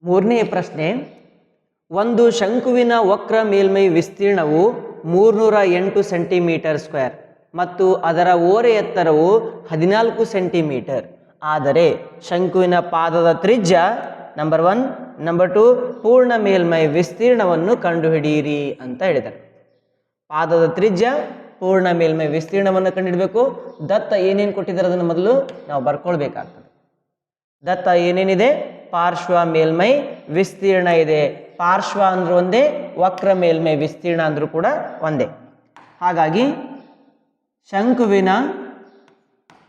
ಮೂರನೇ ಪ್ರಶ್ನೆ, ಒಂದು ಶಂಕುವಿನ ವಕ್ರ ಮೇಲ್ಮೈ ವಿಸ್ತೀರ್ಣವು 308 ಸೆಂಟಿಮೀಟರ್ ಸ್ಕ್ವೇರ್ ಮತ್ತು ಅದರ ಓರೆ ಎತ್ತರವು 14 ಸೆಂಟಿಮೀಟರ್. ಆದರೆ ಶಂಕುವಿನ ಪಾದದ ತ್ರಿಜ್ಯ ನಂಬರ್ 1, ನಂಬರ್ 2 ಪೂರ್ಣ ಮೇಲ್ಮೈ ವಿಸ್ತೀರ್ಣವನ್ನು ಕಂಡುಹಿಡಿಯಿರಿ ಅಂತ ಹೇಳಿದ್ದಾರೆ. ಪಾದದ ತ್ರಿಜ್ಯ, ಪೂರ್ಣ ಮೇಲ್ಮೈ ವಿಸ್ತೀರ್ಣವನ್ನು ಕಂಡುಹಿಡಬೇಕು. ದತ್ತ ಏನೇನು ಕೊಟ್ಟಿದ್ದಾರೆ ಅದನ್ನು ಮೊದಲು ನಾವು ಬರ್ಕೊಳ್ಬೇಕಾಗ್ತದೆ. ದತ್ತ ಏನೇನಿದೆ? ಪಾರ್ಶ್ವ ಮೇಲ್ಮೈ ವಿಸ್ತೀರ್ಣ ಇದೆ. ಪಾರ್ಶ್ವ ಅಂದ್ರೂ ಒಂದೇ, ವಕ್ರ ಮೇಲ್ಮೈ ವಿಸ್ತೀರ್ಣ ಅಂದ್ರೂ ಕೂಡ ಒಂದೇ. ಹಾಗಾಗಿ ಶಂಕುವಿನ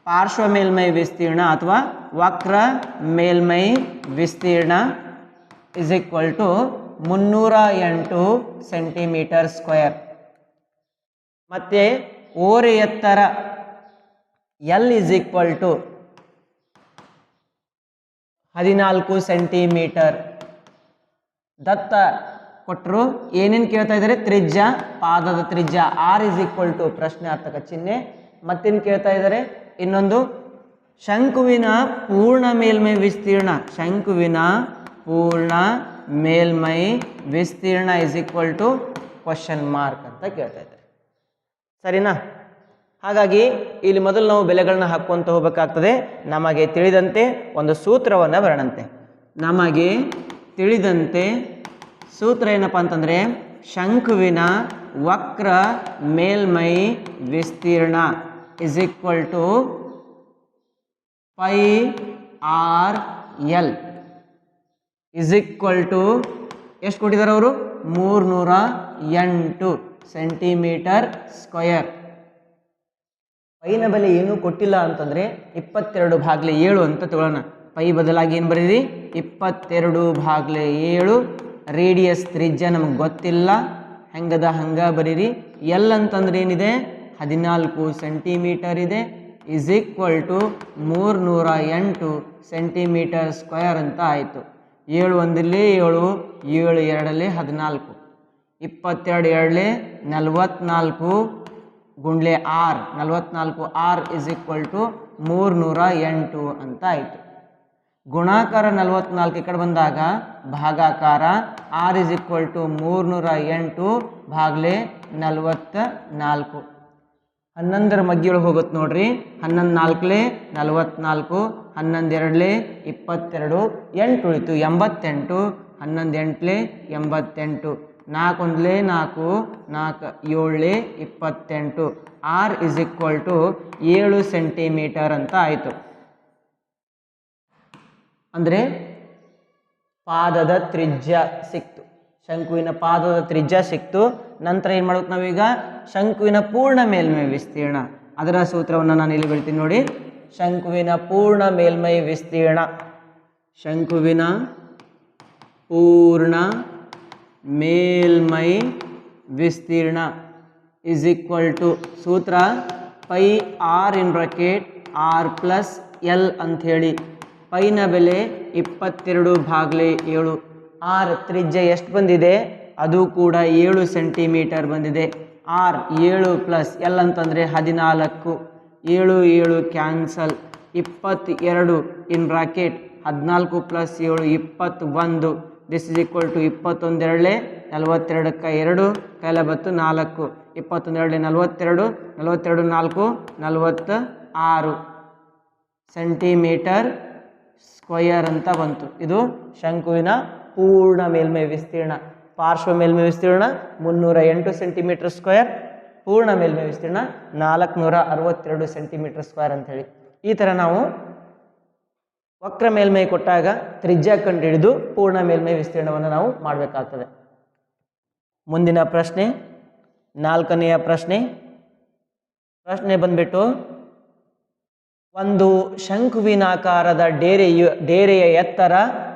ಪಾರ್ಶ್ವ ಮೇಲ್ಮೈ ವಿಸ್ತೀರ್ಣ ಅಥವಾ ವಕ್ರ ಮೇಲ್ಮೈ ವಿಸ್ತೀರ್ಣ is equal to 308 centimetre square. ಮತ್ತೆ ಓರೆ ಎತ್ತರ L is equal to 14 centimetre. ದತ್ತ ಕೊಟ್ಟರು. ಏನೇನು ಕೇಳ್ತಾ ಇದ್ದಾರೆ? ತ್ರಿಜ್ಯ, ಪಾದದ ತ್ರಿಜ್ಯ ಆರ್ ಇಸ್ ಈಕ್ವಲ್ ಟು ಪ್ರಶ್ನಾರ್ಥಕ ಚಿಹ್ನೆ. ಮತ್ತೇನು ಕೇಳ್ತಾ ಇದ್ದಾರೆ? ಇನ್ನೊಂದು ಶಂಕುವಿನ ಪೂರ್ಣ ಮೇಲ್ಮೈ ವಿಸ್ತೀರ್ಣ. ಶಂಕುವಿನ ಪೂರ್ಣ ಮೇಲ್ಮೈ ವಿಸ್ತೀರ್ಣ is equal to question mark ಅಂತ ಕೇಳ್ತಾ ಇದ್ದಾರೆ. ಸರಿನಾ? ಹಾಗಾಗಿ ಇಲ್ಲಿ ಮೊದಲು ನಾವು ಬೆಲೆಗಳನ್ನ ಹಾಕ್ಕೊಂತ ಹೋಗಬೇಕಾಗ್ತದೆ. ನಮಗೆ ತಿಳಿದಂತೆ ಒಂದು ಸೂತ್ರವನ್ನು ಬರೋಣಂತೆ. ನಮಗೆ ತಿಳಿದಂತೆ ಸೂತ್ರ ಏನಪ್ಪ ಅಂತಂದರೆ, ಶಂಕುವಿನ ವಕ್ರ ಮೇಲ್ಮೈ ವಿಸ್ತೀರ್ಣ is equal to pi R l is equal to ಎಷ್ಟು ಕೊಟ್ಟಿದ್ದಾರೆ ಅವರು? 308 ಸೆಂಟಿಮೀಟರ್ ಸ್ಕ್ವಯರ್. ಪೈನ ಬೆಲೆ ಏನೂ ಕೊಟ್ಟಿಲ್ಲ ಅಂತಂದರೆ 22/7 ಅಂತ ತಗೊಳ್ಳೋಣ. ಪೈ ಬದಲಾಗಿ ಏನು ಬರೀರಿ? 22/7. ರೇಡಿಯಸ್ ತ್ರಿಜ್ಯ ನಮಗೆ ಗೊತ್ತಿಲ್ಲ, ಹೆಂಗದ ಹಂಗ ಬರೀರಿ. ಎಲ್ ಅಂತಂದ್ರೆ ಏನಿದೆ? 14 ಸೆಂಟಿಮೀಟರ್ ಇದೆ. Is equal to 308 centimetre square ಅಂತ ಆಯಿತು. 7 ಒಂದಲ್ಲೇ 7, 7 ಎರಡಲ್ಲೇ 14, 22 ಎರಡಲೇ 44 ಗುಂಡ್ಲೆ R, 44 R is equal to 308 ಅಂತ ಆಯಿತು. ಗುಣಾಕಾರ 44 ಈ ಕಡೆ ಬಂದಾಗ ಭಾಗಾಕಾರ ಆರ್ ಇಸ್ ಈಕ್ವಲ್ ಟು 308 ಭಾಗ್ಲೆ 44. 11 ಮಗ್ಗಿಯೊಳಗೆ ಹೋಗುತ್ತೆ ನೋಡ್ರಿ. 11 ನಾಲ್ಕಲೇ 44, 11 ಎರಡಲೇ 22, 8 ಉಳಿತು 88, 11 ಎಂಟ್ಲೇ 88, 4 ಒಂದಲೇ 4, 4 7ಲೇ 28. R is equal to 7 centimetre ಅಂತ ಆಯಿತು. ಅಂದರೆ ಪಾದದ ತ್ರಿಜ್ಯ ಸಿಕ್ತು. ಶಂಕುವಿನ ಪಾದದ ತ್ರಿಜ್ಯ ಸಿಕ್ತು. ನಂತರ ಏನು ಮಾಡ್ಬೇಕು ನಾವೀಗ? ಶಂಕುವಿನ ಪೂರ್ಣ ಮೇಲ್ಮೈ ವಿಸ್ತೀರ್ಣ, ಅದರ ಸೂತ್ರವನ್ನು ನಾನು ಇಲ್ಲಿ ಬರಿತೀನಿ ನೋಡಿ. ಶಂಕುವಿನ ಪೂರ್ಣ ಮೇಲ್ಮೈ ವಿಸ್ತೀರ್ಣ, ಶಂಕುವಿನ ಪೂರ್ಣ ಮೇಲ್ಮೈ ವಿಸ್ತೀರ್ಣ ಇಸ್ ಈಕ್ವಲ್ ಟು ಸೂತ್ರ pi r in bracket r plus l ಅಂಥೇಳಿ. ಪೈನ ಬೆಲೆ 22/7. ಆರ್ ತ್ರಿಜ್ಯ ಎಷ್ಟು ಬಂದಿದೆ? ಅದು ಕೂಡ 7 ಸೆಂಟಿಮೀಟರ್ ಬಂದಿದೆ. ಆರ್ 7 ಪ್ಲಸ್ ಎಲ್ ಅಂತಂದರೆ 14, 7 7 cancel, 22 in bracket 14 plus 7 21. This is equal to 21 ಎರಡಲೇ 42ಕ್ಕೆ 2 ಕೈಲ ಬತ್ತು 4, 21 ಎರಡಲೇ 42, 42 4 46 ಸೆಂಟಿಮೀಟರ್ ಸ್ಕ್ವಯರ್ ಅಂತ ಬಂತು. ಇದು ಶಂಕುವಿನ ಪೂರ್ಣ ಮೇಲ್ಮೈ ವಿಸ್ತೀರ್ಣ. ಪಾರ್ಶ್ವ ಮೇಲ್ಮೈ ವಿಸ್ತೀರ್ಣ 308 ಸೆಂಟಿಮೀಟರ್ ಸ್ಕ್ವಯರ್, ಪೂರ್ಣ ಮೇಲ್ಮೈ ವಿಸ್ತೀರ್ಣ 462 ಸೆಂಟಿಮೀಟರ್ ಸ್ಕ್ವಯರ್ ಅಂಥೇಳಿ. ಈ ಥರ ನಾವು ವಕ್ರ ಮೇಲ್ಮೈ ಕೊಟ್ಟಾಗ ತ್ರಿಜ್ಯ ಕಂಡುಹಿಡಿದು ಪೂರ್ಣ ಮೇಲ್ಮೈ ವಿಸ್ತೀರ್ಣವನ್ನು ನಾವು ಮಾಡಬೇಕಾಗ್ತದೆ. ಮುಂದಿನ ಪ್ರಶ್ನೆ, 4ನೆಯ ಪ್ರಶ್ನೆ. ಪ್ರಶ್ನೆ ಬಂದ್ಬಿಟ್ಟು, ಒಂದು ಶಂಕುವಿನಾಕಾರದ ಡೇರೆಯ ಎತ್ತರ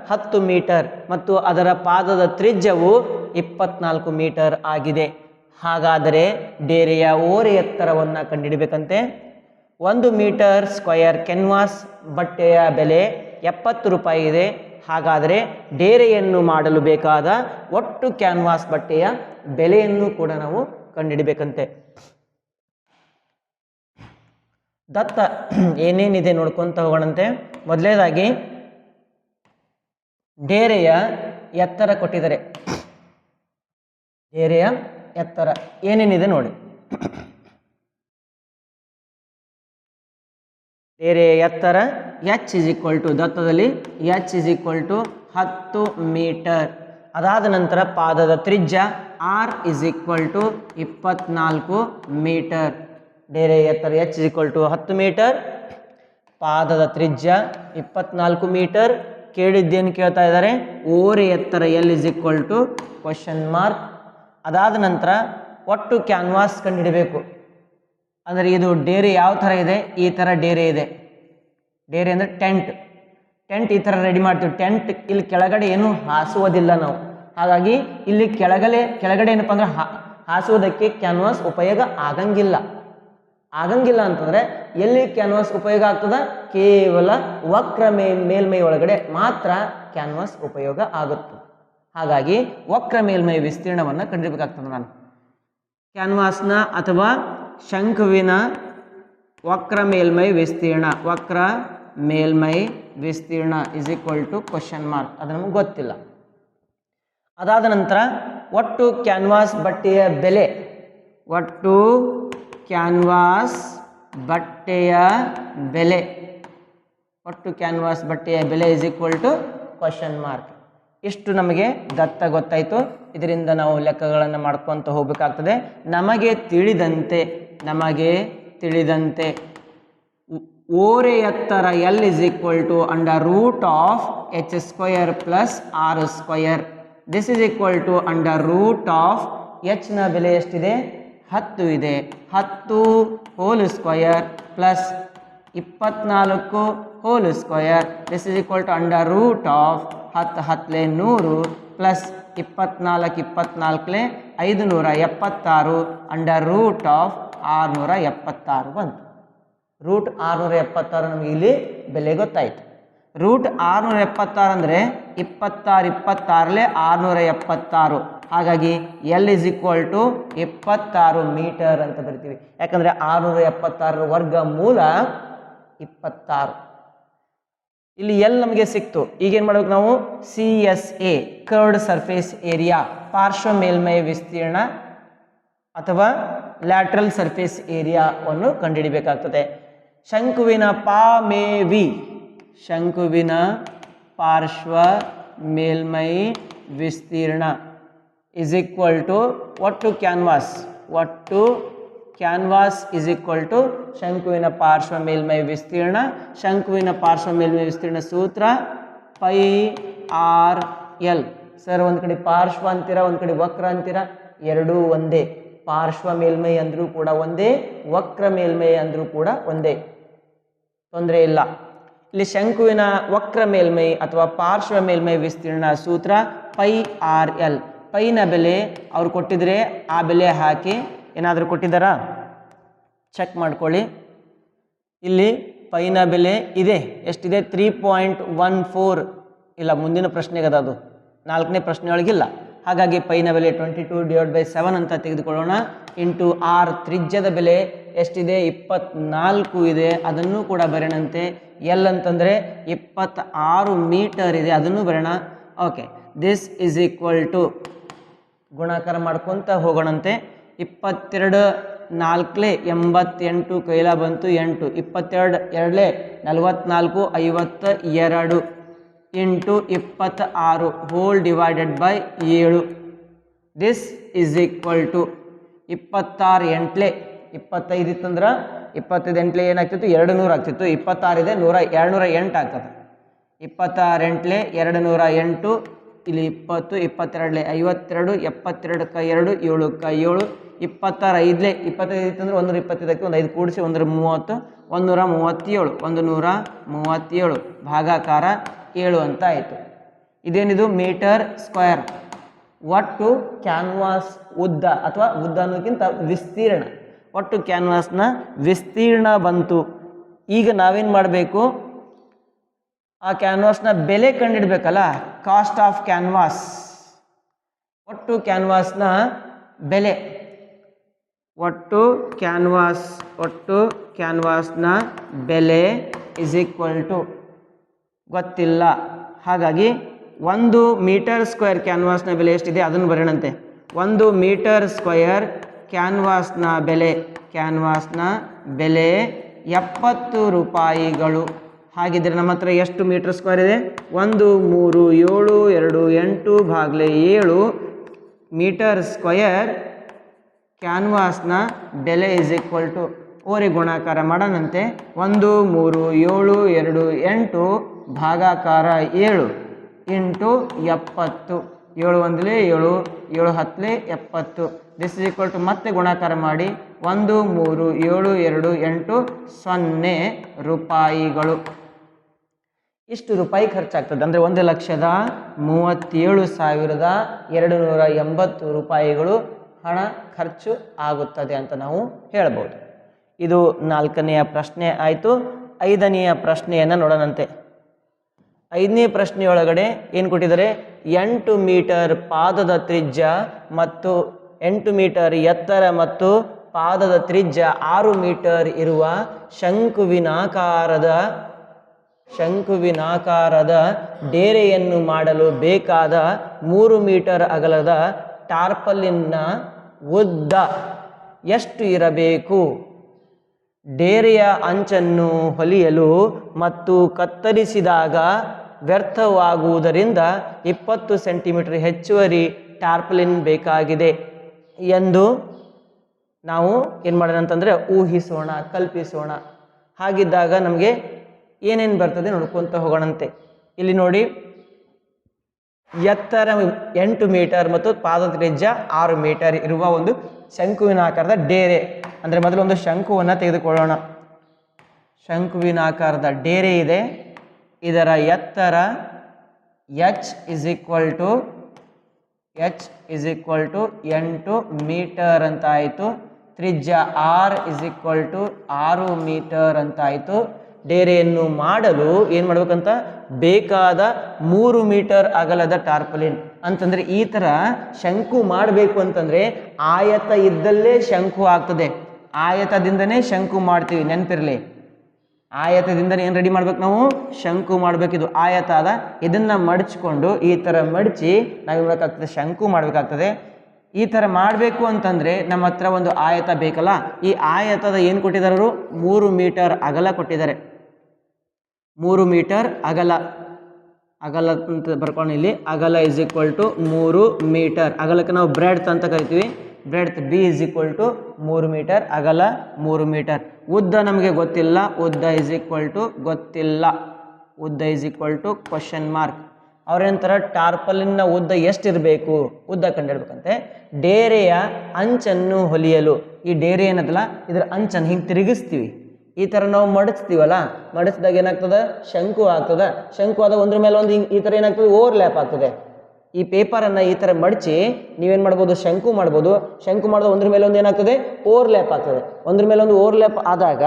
10 ಮೀಟರ್ ಮತ್ತು ಅದರ ಪಾದದ ತ್ರಿಜ್ಯವು 24 ಮೀಟರ್ ಆಗಿದೆ. ಹಾಗಾದರೆ ಡೇರೆಯ ಓರೆ ಎತ್ತರವನ್ನು ಕಂಡುಹಿಡಬೇಕಂತೆ. 1 ಮೀಟರ್ ಸ್ಕ್ವಯರ್ ಕ್ಯಾನ್ವಾಸ್ ಬಟ್ಟೆಯ ಬೆಲೆ 70 ರೂಪಾಯಿ ಇದೆ. ಹಾಗಾದರೆ ಡೇರೆಯನ್ನು ಮಾಡಲು ಬೇಕಾದ ಒಟ್ಟು ಕ್ಯಾನ್ವಾಸ್ ಬಟ್ಟೆಯ ಬೆಲೆಯನ್ನು ಕೂಡ ನಾವು ಕಂಡುಹಿಡಬೇಕಂತೆ. ದತ್ತ ಏನೇನಿದೆ ನೋಡ್ಕೊತ ಹೋಗೋಣಂತೆ. ಮೊದಲನೇದಾಗಿ ಡೇರೆಯ ಎತ್ತರ ಕೊಟ್ಟಿದ್ದಾರೆ. ಡೇರೆಯ ಎತ್ತರ ಏನೇನಿದೆ ನೋಡಿ. ಡೇರೆಯ ಎತ್ತರ ಎಚ್ ಇಸ್ ಈಕ್ವಲ್ ಟು ದತ್ತದಲ್ಲಿ H is equal to 10 metre. ಅದಾದ ನಂತರ ಪಾದದ ತ್ರಿಜ್ಯ R is equal to 24 metre. ಡೇರೆಯ ಎತ್ತರ H is equal to 10 metre, ಪಾದದ ತ್ರಿಜ್ಯ 24 ಮೀಟರ್. ಕೇಳಿದ್ದೇನು ಕೇಳ್ತಾ ಇದ್ದಾರೆ, ಓರೆ ಎತ್ತರ L is equal to question mark. ಅದಾದ ನಂತರ ಒಟ್ಟು ಕ್ಯಾನ್ವಾಸ್ ಕಂಡುಹಿಡಬೇಕು. ಅಂದರೆ ಇದು ಡೇರೆ ಯಾವ ಥರ ಇದೆ, ಈ ಥರ ಡೇರೆ ಇದೆ. ಡೇರೆ ಅಂದರೆ ಟೆಂಟ್ ಈ ಥರ ರೆಡಿ ಮಾಡ್ತೀವಿ. ಟೆಂಟ್ ಇಲ್ಲಿ ಕೆಳಗಡೆ ಏನು ಹಾಸುವುದಿಲ್ಲ ನಾವು, ಹಾಗಾಗಿ ಇಲ್ಲಿ ಕೆಳಗಡೆ ಏನಪ್ಪ ಅಂದ್ರೆ ಹಾಸುವುದಕ್ಕೆ ಕ್ಯಾನ್ವಾಸ್ ಉಪಯೋಗ ಆಗಂಗಿಲ್ಲ ಅಂತಂದರೆ ಎಲ್ಲಿ ಕ್ಯಾನ್ವಾಸ್ ಉಪಯೋಗ ಆಗ್ತದ, ಕೇವಲ ವಕ್ರ ಮೇಲ್ಮೈ ಒಳಗಡೆ ಮಾತ್ರ ಕ್ಯಾನ್ವಾಸ್ ಉಪಯೋಗ ಆಗುತ್ತೆ. ಹಾಗಾಗಿ ವಕ್ರ ಮೇಲ್ಮೈ ವಿಸ್ತೀರ್ಣವನ್ನು ಕಂಡುಹಿಡಬೇಕಾಗ್ತದೆ. ನಾನು ಕ್ಯಾನ್ವಾಸ್ನ ಅಥವಾ ಶಂಕುವಿನ ವಕ್ರ ಮೇಲ್ಮೈ ವಿಸ್ತೀರ್ಣ is equal to question mark. ಅದು ನಮಗೆ ಗೊತ್ತಿಲ್ಲ. ಅದಾದ ನಂತರ ಒಟ್ಟು ಕ್ಯಾನ್ವಾಸ್ ಬಟ್ಟೆಯ ಬೆಲೆ is equal to question mark. ಇಷ್ಟು ನಮಗೆ ದತ್ತ ಗೊತ್ತಾಯಿತು. ಇದರಿಂದ ನಾವು ಲೆಕ್ಕಗಳನ್ನು ಮಾಡ್ಕೊತ ಹೋಗಬೇಕಾಗ್ತದೆ. ನಮಗೆ ತಿಳಿದಂತೆ ಓರೆ ಎತ್ತರ L is equal to under root of H square plus R square. This is equal to under root of ಎಚ್ನ ಬೆಲೆ ಎಷ್ಟಿದೆ, 10 ಇದೆ. 10 whole square plus 24 whole square. This is equal to under root of 10 10 100 plus 24 24 576 under root of 676 ಬಂತು. Root 676 ನಮಗೆ ಇಲ್ಲಿ ಬೆಲೆ ಗೊತ್ತಾಯಿತು. Root 676 ಅಂದರೆ 26 26 676. ಹಾಗಾಗಿ l is equal to 26 metre ಅಂತ ಬರಿತೀವಿ. ಯಾಕಂದರೆ 676 ವರ್ಗ ಮೂಲ 26. ಇಲ್ಲಿ ಎಲ್ ನಮಗೆ ಸಿಕ್ತು. ಈಗೇನು ಮಾಡ್ಬೇಕು ನಾವು, CSA ಕರ್ವ್ಡ್ ಸರ್ಫೇಸ್ ಏರಿಯಾ, ಪಾರ್ಶ್ವ ಮೇಲ್ಮೈ ವಿಸ್ತೀರ್ಣ ಅಥವಾ ಲ್ಯಾಟ್ರಲ್ ಸರ್ಫೇಸ್ ಏರಿಯಾವನ್ನು ಕಂಡುಹಿಡಿಬೇಕಾಗ್ತದೆ. ಶಂಕುವಿನ ಪಾರ್ಶ್ವ ಮೇಲ್ಮೈ ವಿಸ್ತೀರ್ಣ ಇಸ್ ಈಕ್ವಲ್ ಟು ಒಟ್ಟು ಕ್ಯಾನ್ವಾಸ್ ಇಸ್ ಈಕ್ವಲ್ ಟು ಶಂಕುವಿನ ಪಾರ್ಶ್ವ ಮೇಲ್ಮೈ ವಿಸ್ತೀರ್ಣ. ಶಂಕುವಿನ ಪಾರ್ಶ್ವ ಮೇಲ್ಮೈ ವಿಸ್ತೀರ್ಣ ಸೂತ್ರ πr/l. ಸರ್ ಒಂದು ಕಡೆ ಪಾರ್ಶ್ವ ಅಂತೀರ, ಒಂದು ಕಡೆ ವಕ್ರ ಅಂತೀರ, ಎರಡೂ ಒಂದೇ. ಪಾರ್ಶ್ವ ಮೇಲ್ಮೈ ಅಂದರೂ ಕೂಡ ಒಂದೇ, ವಕ್ರ ಮೇಲ್ಮೈ ಅಂದರೂ ಕೂಡ ಒಂದೇ, ತೊಂದರೆ ಇಲ್ಲ. ಇಲ್ಲಿ ಶಂಕುವಿನ ವಕ್ರ ಮೇಲ್ಮೈ ಅಥವಾ ಪಾರ್ಶ್ವ ಮೇಲ್ಮೈ ವಿಸ್ತೀರ್ಣ ಸೂತ್ರ πr/l. ಪೈನ ಬೆಲೆ ಅವ್ರು ಕೊಟ್ಟಿದ್ರೆ ಆ ಬೆಲೆ ಹಾಕಿ, ಏನಾದರೂ ಕೊಟ್ಟಿದ್ದಾರಾ ಚೆಕ್ ಮಾಡ್ಕೊಳ್ಳಿ. ಇಲ್ಲಿ ಪೈನ ಬೆಲೆ ಇದೆ, ಎಷ್ಟಿದೆ, 3.14. ಇಲ್ಲ, ಮುಂದಿನ ಪ್ರಶ್ನೆಗೆ ಅದು 4ನೇ ಪ್ರಶ್ನೆಯೊಳಗಿಲ್ಲ. ಹಾಗಾಗಿ ಪೈನ ಬೆಲೆ 22/7 ಅಂತ ತೆಗೆದುಕೊಳ್ಳೋಣ. ಇಂಟು ಆರ್, ತ್ರಿಜ್ಯದ ಬೆಲೆ ಎಷ್ಟಿದೆ, 24 ಇದೆ, ಅದನ್ನು ಕೂಡ ಬರೆಯಣಂತೆ. ಎಲ್ ಅಂತಂದರೆ 26 ಮೀಟರ್ ಇದೆ, ಅದನ್ನು ಬರೆಯೋಣ. Okay, this is equal to ಗುಣಾಕಾರ ಮಾಡ್ಕೊತ ಹೋಗೋಣಂತೆ. 22 4 88 ಕೈಲ ಬಂತು 8, 22 2 44 52 into 26 whole divided by 7. This is equal to 26 8 25 ಇತ್ತಂದ್ರೆ 25 8 ಏನಾಗ್ತಿತ್ತು, 200 ಆಗ್ತಿತ್ತು. 26 ಇದೆ, 208 ಆಗ್ತದೆ. 26 8 208, ಇಲ್ಲಿ 20 22 52 72 2 7 7 26 5 25 ಇತ್ತಂದ್ರೆ 125ಕ್ಕೆ ಒಂದು 5 ಕೂಡಿಸಿ 130 137 137 ಭಾಗಾಕಾರ 7 ಅಂತ ಆಯಿತು. ಇದೇನಿದು ಮೀಟರ್ ಸ್ಕ್ವೇರ್. ಒಟ್ಟು ಕ್ಯಾನ್ವಾಸ್ ಉದ್ದ ಅಥವಾ ಉದ್ದ ಅನ್ನೋಕ್ಕಿಂತ ವಿಸ್ತೀರ್ಣ, ಒಟ್ಟು ಕ್ಯಾನ್ವಾಸ್ನ ವಿಸ್ತೀರ್ಣ ಬಂತು. ಈಗ ನಾವೇನು ಮಾಡಬೇಕು, ಆ ಕ್ಯಾನ್ವಾಸ್ನ ಬೆಲೆ ಕಂಡುಹಿಡಬೇಕಲ್ಲ, ಕಾಸ್ಟ್ ಆಫ್ ಕ್ಯಾನ್ವಾಸ್. ಒಟ್ಟು ಕ್ಯಾನ್ವಾಸ್ನ ಬೆಲೆ, ಒಟ್ಟು ಕ್ಯಾನ್ವಾಸ್ನ ಬೆಲೆ ಇಸ್ ಈಕ್ವಲ್ ಟು ಗೊತ್ತಿಲ್ಲ. ಹಾಗಾಗಿ 1 ಮೀಟರ್ ಸ್ಕ್ವೇರ್ ಕ್ಯಾನ್ವಾಸ್ನ ಬೆಲೆ ಎಷ್ಟಿದೆ ಅದನ್ನು ಬರೆಯಣಂತೆ. 1 ಮೀಟರ್ ಸ್ಕ್ವೇರ್ ಕ್ಯಾನ್ವಾಸ್ನ ಬೆಲೆ 70 ರೂಪಾಯಿಗಳು. ಹಾಗಿದ್ರೆ ನಮ್ಮ ಹತ್ರ ಎಷ್ಟು ಮೀಟರ್ ಸ್ಕ್ವೇರ್ ಇದೆ? 1 3 7 2 8 ಭಾಗಲೆ 7 ಮೀಟರ್ ಸ್ಕ್ವೇರ್ ಕ್ಯಾನ್ವಾಸ್ನ ಬೆಲೆ ಇಸ್ ಈಕ್ವಲ್ ಟು ಓರಿ ಗುಣಾಕಾರ ಮಾಡೋಣಂತೆ. 1 3 7 2 8 ಭಾಗಾಕಾರ 7 into 70. 7 1 7 7 10 70. This is equal to ಮತ್ತೆ ಗುಣಾಕಾರ ಮಾಡಿ 1 3 7 2 8 0 ರೂಪಾಯಿಗಳು. ಇಷ್ಟು ರೂಪಾಯಿ ಖರ್ಚಾಗ್ತದೆ. ಅಂದರೆ 1,37,280 ರೂಪಾಯಿಗಳು ಹಣ ಖರ್ಚು ಆಗುತ್ತದೆ ಅಂತ ನಾವು ಹೇಳ್ಬೋದು. ಇದು 4ನೆಯ ಪ್ರಶ್ನೆ ಆಯಿತು. 5ನೆಯ ಪ್ರಶ್ನೆಯನ್ನು ನೋಡೋಣಂತೆ. 5ನೇ ಪ್ರಶ್ನೆಯೊಳಗಡೆ ಏನು ಕೊಟ್ಟಿದ್ದಾರೆ? 8 ಮೀಟರ್ ಪಾದದ ತ್ರಿಜ್ಯ ಮತ್ತು 8 ಮೀಟರ್ ಎತ್ತರ ಮತ್ತು ಪಾದದ ತ್ರಿಜ್ಯ 6 ಮೀಟರ್ ಇರುವ ಶಂಕುವಿನಾಕಾರದ ಡೇರೆಯನ್ನು ಮಾಡಲು ಬೇಕಾದ 3 ಮೀಟರ್ ಅಗಲದ ಟಾರ್ಪಲಿನ್ನ ಉದ್ದ ಎಷ್ಟು ಇರಬೇಕು? ಡೇರೆಯ ಅಂಚನ್ನು ಹೊಲಿಯಲು ಮತ್ತು ಕತ್ತರಿಸಿದಾಗ ವ್ಯರ್ಥವಾಗುವುದರಿಂದ 20 ಸೆಂಟಿಮೀಟರ್ ಹೆಚ್ಚುವರಿ ಟಾರ್ಪಲಿನ್ ಬೇಕಾಗಿದೆ ಎಂದು ನಾವು ಏನು ಮಾಡೋಣ ಅಂತಂದರೆ ಊಹಿಸೋಣ, ಕಲ್ಪಿಸೋಣ. ಹಾಗಿದ್ದಾಗ ನಮಗೆ ಏನೇನು ಬರ್ತದೆ ನೋಡ್ಕೊತ ಹೋಗೋಣಂತೆ. ಇಲ್ಲಿ ನೋಡಿ, ಎತ್ತರ 8 ಮೀಟರ್ ಮತ್ತು ಪಾದದ ತ್ರಿಜ್ಯ 6 ಮೀಟರ್ ಇರುವ ಒಂದು ಶಂಕುವಿನಾಕಾರದ ಡೇರೆ. ಅಂದರೆ ಮೊದಲು ಒಂದು ಶಂಕುವನ್ನು ತೆಗೆದುಕೊಳ್ಳೋಣ. ಶಂಕುವಿನಾಕಾರದ ಡೇರೆ ಇದೆ. ಇದರ ಎತ್ತರ h is equal to 8 metre ಅಂತ ಆಯಿತು. ತ್ರಿಜ್ಯ r is equal to 6 metre ಅಂತ ಆಯಿತು. ಡೇರೆಯನ್ನು ಮಾಡಲು ಏನು ಮಾಡ್ಬೇಕಂತ? ಬೇಕಾದ 3 ಮೀಟರ್ ಅಗಲದ ಟಾರ್ಪಲಿನ್. ಅಂತಂದರೆ ಈ ಥರ ಶಂಕು ಮಾಡಬೇಕು ಅಂತಂದರೆ ಆಯತ ಇದ್ದಲ್ಲೇ ಶಂಕು ಆಗ್ತದೆ. ಆಯತದಿಂದನೇ ಶಂಕು ಮಾಡ್ತೀವಿ, ನೆನಪಿರಲಿ. ಆಯತದಿಂದನೇ ಏನು ರೆಡಿ ಮಾಡ್ಬೇಕು ನಾವು? ಶಂಕು ಮಾಡಬೇಕಿದು ಆಯತ ಅದ. ಇದನ್ನು ಮಡಚಿಕೊಂಡು ಈ ಥರ ಮಡಚಿ ನಾವೇನು ಮಾಡಬೇಕಾಗ್ತದೆ? ಶಂಕು ಮಾಡಬೇಕಾಗ್ತದೆ. ಈ ಥರ ಮಾಡಬೇಕು ಅಂತಂದರೆ ನಮ್ಮ ಹತ್ರ ಒಂದು ಆಯತ ಬೇಕಲ್ಲ. ಈ ಆಯತದ ಏನು ಕೊಟ್ಟಿದ್ದಾರೆ ಅವರು? 3 ಮೀಟರ್ ಅಗಲ ಕೊಟ್ಟಿದ್ದಾರೆ. 3 ಮೀಟರ್ ಅಗಲ ಅಂತ ಬರ್ಕೊಂಡು ಇಲ್ಲಿ ಅಗಲ ಇಸ್ ಈಕ್ವಲ್ ಟು 3 ಮೀಟರ್. ಅಗಲಕ್ಕೆ ನಾವು ಬ್ರೆಡ್ತ್ ಅಂತ ಕರಿತೀವಿ. Breadth b is equal to 3 metre, ಅಗಲ 3 ಮೀಟರ್. ಉದ್ದ ನಮಗೆ ಗೊತ್ತಿಲ್ಲ. ಉದ್ದ ಇಸ್ ಈಕ್ವಲ್ ಟು ಗೊತ್ತಿಲ್ಲ. ಉದ್ದ is equal to question mark. ಅವ್ರೇನಂತಾರೆ? ಟಾರ್ಪಲಿನ್ನ ಉದ್ದ ಎಷ್ಟಿರಬೇಕು? ಉದ್ದ ಕಂಡಿಡ್ಬೇಕಂತೆ. ಡೇರೆಯ ಅಂಚನ್ನು ಹೊಲಿಯಲು, ಈ ಡೇರೆ ಏನದಲ್ಲ ಇದರ ಅಂಚನ್ನು ಹಿಂಗೆ ತಿರುಗಿಸ್ತೀವಿ. ಈ ಥರ ನಾವು ಮಡಚ್ತೀವಲ್ಲ, ಮಡಚಿದಾಗ ಏನಾಗ್ತದೆ? ಶಂಕು ಆಗ್ತದೆ. ಶಂಕು ಆದ ಒಂದ್ರ ಮೇಲೆ ಒಂದು ಈ ಥರ ಏನಾಗ್ತದೆ? ಓವರ್ಲ್ಯಾಪ್ ಆಗ್ತದೆ. ಈ ಪೇಪರನ್ನು ಈ ಥರ ಮಡಚಿ ನೀವೇನು ಮಾಡ್ಬೋದು? ಶಂಕು ಮಾಡ್ಬೋದು. ಶಂಕು ಮಾಡಿದ ಒಂದ್ರ ಮೇಲೆ ಒಂದು ಏನಾಗ್ತದೆ? ಓವರ್ಲ್ಯಾಪ್ ಆಗ್ತದೆ. ಒಂದ್ರ ಮೇಲೆ ಒಂದು ಓವರ್ಲ್ಯಾಪ್ ಆದಾಗ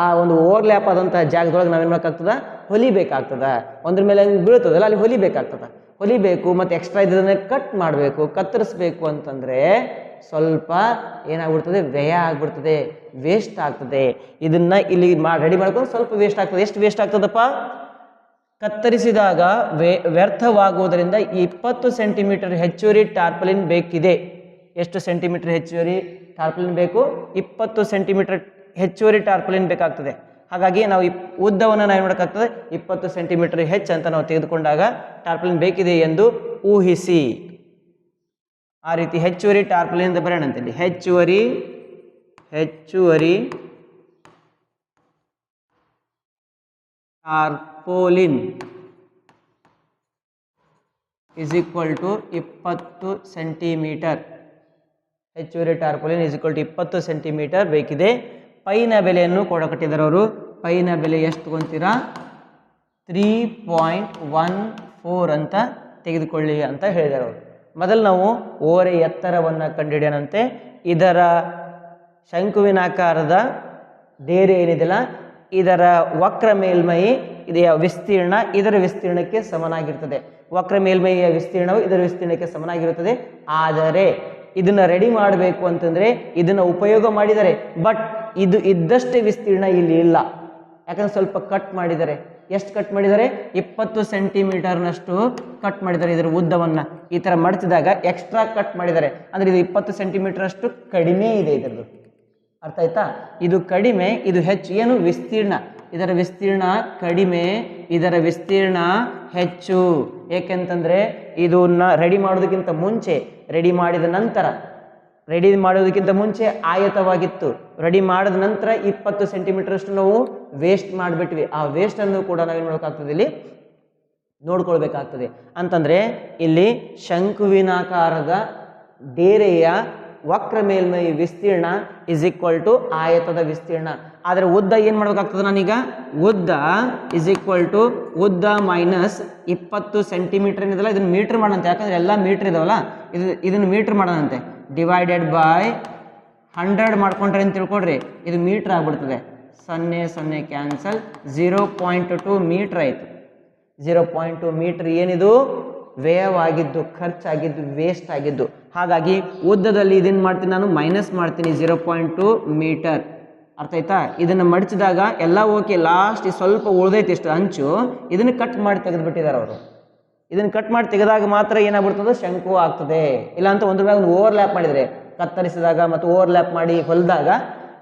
ಆ ಒಂದು ಓವರ್ಲ್ಯಾಪ್ ಆದಂಥ ಜಾಗದೊಳಗೆ ನಾವೇನು ಮಾಡೋಕ್ಕಾಗ್ತದೆ? ಹೊಲಿಬೇಕಾಗ್ತದೆ. ಒಂದ್ರ ಮೇಲೆ ಹೆಂಗೆ ಬೀಳ್ತದಲ್ಲ ಅಲ್ಲಿ ಹೊಲಿಬೇಕಾಗ್ತದೆ. ಹೊಲಿಬೇಕು ಮತ್ತು ಎಕ್ಸ್ಟ್ರಾ ಇದನ್ನು ಕಟ್ ಮಾಡಬೇಕು, ಕತ್ತರಿಸ್ಬೇಕು ಅಂತಂದರೆ ಸ್ವಲ್ಪ ಏನಾಗ್ಬಿಡ್ತದೆ? ವ್ಯಯ ಆಗ್ಬಿಡ್ತದೆ, ವೇಸ್ಟ್ ಆಗ್ತದೆ. ಇದನ್ನು ಇಲ್ಲಿ ರೆಡಿ ಮಾಡ್ಕೊಂಡು ಸ್ವಲ್ಪ ವೇಸ್ಟ್ ಆಗ್ತದೆ. ಎಷ್ಟು ವೇಸ್ಟ್ ಆಗ್ತದಪ್ಪ? ಕತ್ತರಿಸಿದಾಗ ವ್ಯರ್ಥವಾಗುವುದರಿಂದ 20 ಸೆಂಟಿಮೀಟರ್ ಹೆಚ್ಚುವರಿ ಟಾರ್ಪಲಿನ್ ಬೇಕಿದೆ. ಎಷ್ಟು ಸೆಂಟಿಮೀಟರ್ ಹೆಚ್ಚುವರಿ ಟಾರ್ಪಲಿನ್ ಬೇಕು? 20 ಸೆಂಟಿಮೀಟರ್ ಹೆಚ್ಚುವರಿ ಟಾರ್ಪಲಿನ್ ಬೇಕಾಗ್ತದೆ. ಹಾಗಾಗಿ ನಾವು ಉದ್ದವನ್ನು ನಾವು ಏನು ಮಾಡೋಕ್ಕಾಗ್ತದೆ? 20 ಸೆಂಟಿಮೀಟರ್ ಹೆಚ್ಚು ಅಂತ ನಾವು ತೆಗೆದುಕೊಂಡಾಗ ಟಾರ್ಪಲಿನ್ ಬೇಕಿದೆ ಎಂದು ಊಹಿಸಿ. ಆ ರೀತಿ ಹೆಚ್ಚುವರಿ ಟಾರ್ಪಲಿನ್ ಅಂತ ಬರೋಣ ಅಂತೇಳಿ. ಹೆಚ್ಚುವರಿ ಟಾರ್ಪೋಲಿನ್ ಇಸ್ ಈಕ್ವಲ್ ಟು 20 ಸೆಂಟಿಮೀಟರ್. ಹೆಚ್ಚುವರಿ ಟಾರ್ಪೋಲಿನ್ ಇಸ್ ಈಕ್ವಲ್ ಟು 20 ಸೆಂಟಿಮೀಟರ್ ಬೇಕಿದೆ. ಪೈನ ಬೆಲೆಯನ್ನು ಕೊಡಕಟ್ಟಿದ್ದಾರೆ ಅವರು. ಪೈನ ಬೆಲೆ ಎಷ್ಟು ತಗೊಂತೀರಾ? 3.14 ಅಂತ ತೆಗೆದುಕೊಳ್ಳಿ ಅಂತ ಹೇಳಿದ್ದಾರೆ ಅವರು. ಮೊದಲು ನಾವು ಓರೆ ಎತ್ತರವನ್ನು ಕಂಡುಹಿಡಿಯೋಣಂತೆ. ಇದರ ಶಂಕುವಿನಾಕಾರದ ಡೇರೆ ಏನಿದೆಯಲ್ಲ, ಇದರ ವಕ್ರ ಮೇಲ್ಮೈ ಇದೆಯ ವಿಸ್ತೀರ್ಣ ಇದರ ವಿಸ್ತೀರ್ಣಕ್ಕೆ ಸಮನಾಗಿರ್ತದೆ. ವಕ್ರ ಮೇಲ್ಮೈಯ ವಿಸ್ತೀರ್ಣವು ಇದರ ವಿಸ್ತೀರ್ಣಕ್ಕೆ ಸಮನಾಗಿರುತ್ತದೆ. ಆದರೆ ಇದನ್ನು ರೆಡಿ ಮಾಡಬೇಕು ಅಂತಂದರೆ ಇದನ್ನು ಉಪಯೋಗ ಮಾಡಿದ್ದಾರೆ. ಬಟ್ ಇದು ಇದ್ದಷ್ಟೇ ವಿಸ್ತೀರ್ಣ ಇಲ್ಲಿ ಇಲ್ಲ. ಯಾಕಂದ್ರೆ ಸ್ವಲ್ಪ ಕಟ್ ಮಾಡಿದ್ದಾರೆ. ಎಷ್ಟು ಕಟ್ ಮಾಡಿದ್ದಾರೆ? 20 ಸೆಂಟಿಮೀಟರ್ನಷ್ಟು ಕಟ್ ಮಾಡಿದ್ದಾರೆ ಇದರ ಉದ್ದವನ್ನು. ಈ ಥರ ಮಡಿಸಿದಾಗ ಎಕ್ಸ್ಟ್ರಾ ಕಟ್ ಮಾಡಿದ್ದಾರೆ, ಅಂದರೆ ಇದು 20 ಸೆಂಟಿಮೀಟರಷ್ಟು ಕಡಿಮೆ ಇದೆ ಇದರದ್ದು. ಅರ್ಥ ಆಯ್ತಾ? ಇದು ಕಡಿಮೆ, ಇದು ಹೆಚ್ಚು. ಏನು? ವಿಸ್ತೀರ್ಣ. ಇದರ ವಿಸ್ತೀರ್ಣ ಕಡಿಮೆ, ಇದರ ವಿಸ್ತೀರ್ಣ ಹೆಚ್ಚು. ಏಕೆಂತಂದರೆ ಇದನ್ನ ರೆಡಿ ಮಾಡೋದಕ್ಕಿಂತ ಮುಂಚೆ, ರೆಡಿ ಮಾಡೋದಕ್ಕಿಂತ ಮುಂಚೆ ಆಯತವಾಗಿತ್ತು. ರೆಡಿ ಮಾಡಿದ ನಂತರ 20 ಸೆಂಟಿಮೀಟರಷ್ಟು ನಾವು ವೇಸ್ಟ್ ಮಾಡಿಬಿಟ್ವಿ. ಆ ವೇಸ್ಟನ್ನು ಕೂಡ ನಾವೇನು ಮಾಡಬೇಕಾಗ್ತದೆ? ಇಲ್ಲಿ ನೋಡ್ಕೊಳ್ಬೇಕಾಗ್ತದೆ. ಅಂತಂದರೆ ಇಲ್ಲಿ ಶಂಕುವಿನಾಕಾರದ ಡೇರೆಯ ವಕ್ರ ಮೇಲ್ಮೈ ವಿಸ್ತೀರ್ಣ ಇಸ್ ಈಕ್ವಲ್ ಟು ಆಯತದ ವಿಸ್ತೀರ್ಣ. ಆದರೆ ಉದ್ದ ಏನು ಮಾಡಬೇಕಾಗ್ತದೆ? ನಾನೀಗ ಉದ್ದ ಇಸ್ ಈಕ್ವಲ್ ಟು ಉದ್ದ ಮೈನಸ್ 20 ಸೆಂಟಿಮೀಟರ್ ಏನಿದಲ್ಲ ಇದನ್ನು ಮೀಟ್ರ್ ಮಾಡೋಣಂತೆ. ಯಾಕಂದರೆ ಎಲ್ಲ ಮೀಟ್ರ್ ಇದಾವಲ್ಲ, ಇದನ್ನು ಮೀಟ್ರ್ ಮಾಡೋಣಂತೆ. ಡಿವೈಡೆಡ್ ಬೈ 100 ಮಾಡ್ಕೊಂಡ್ರೆ ಅಂತ ತಿಳ್ಕೊಡ್ರಿ, ಇದು ಮೀಟ್ರ್ ಆಗ್ಬಿಡ್ತದೆ. 0 ಕ್ಯಾನ್ಸಲ್, 0.2 ಮೀಟ್ರ್ ಆಯಿತು. 0.2 ಮೀಟ್ರ್ ಏನಿದು? ವ್ಯಯವಾಗಿದ್ದು, ಖರ್ಚಾಗಿದ್ದು, ವೇಸ್ಟ್ ಆಗಿದ್ದು. ಹಾಗಾಗಿ ಉದ್ದದಲ್ಲಿ ಇದನ್ನು ಮಾಡ್ತೀನಿ, ನಾನು ಮೈನಸ್ ಮಾಡ್ತೀನಿ 0.2 ಮೀಟರ್. ಅರ್ಥ ಆಯ್ತಾ? ಇದನ್ನು ಮಡಿಸಿದಾಗ ಎಲ್ಲ ಓಕೆ, ಲಾಸ್ಟ್ ಸ್ವಲ್ಪ ಉಳ್ದೈತಿ ಇಷ್ಟು ಅಂಚು, ಇದನ್ನು ಕಟ್ ಮಾಡಿ ತೆಗೆದುಬಿಟ್ಟಿದ್ದಾರೆ ಅವರು. ಇದನ್ನು ಕಟ್ ಮಾಡಿ ತೆಗೆದಾಗ ಮಾತ್ರ ಏನಾಗ್ಬಿಡ್ತದೆ? ಶಂಕು ಆಗ್ತದೆ. ಇಲ್ಲಾಂತ ಒಂದು ಮ್ಯಾಗ ಓವರ್ಲ್ಯಾಪ್ ಮಾಡಿದರೆ, ಕತ್ತರಿಸಿದಾಗ ಮತ್ತು ಓವರ್ಲ್ಯಾಪ್ ಮಾಡಿ ಹೊಲಿದಾಗ.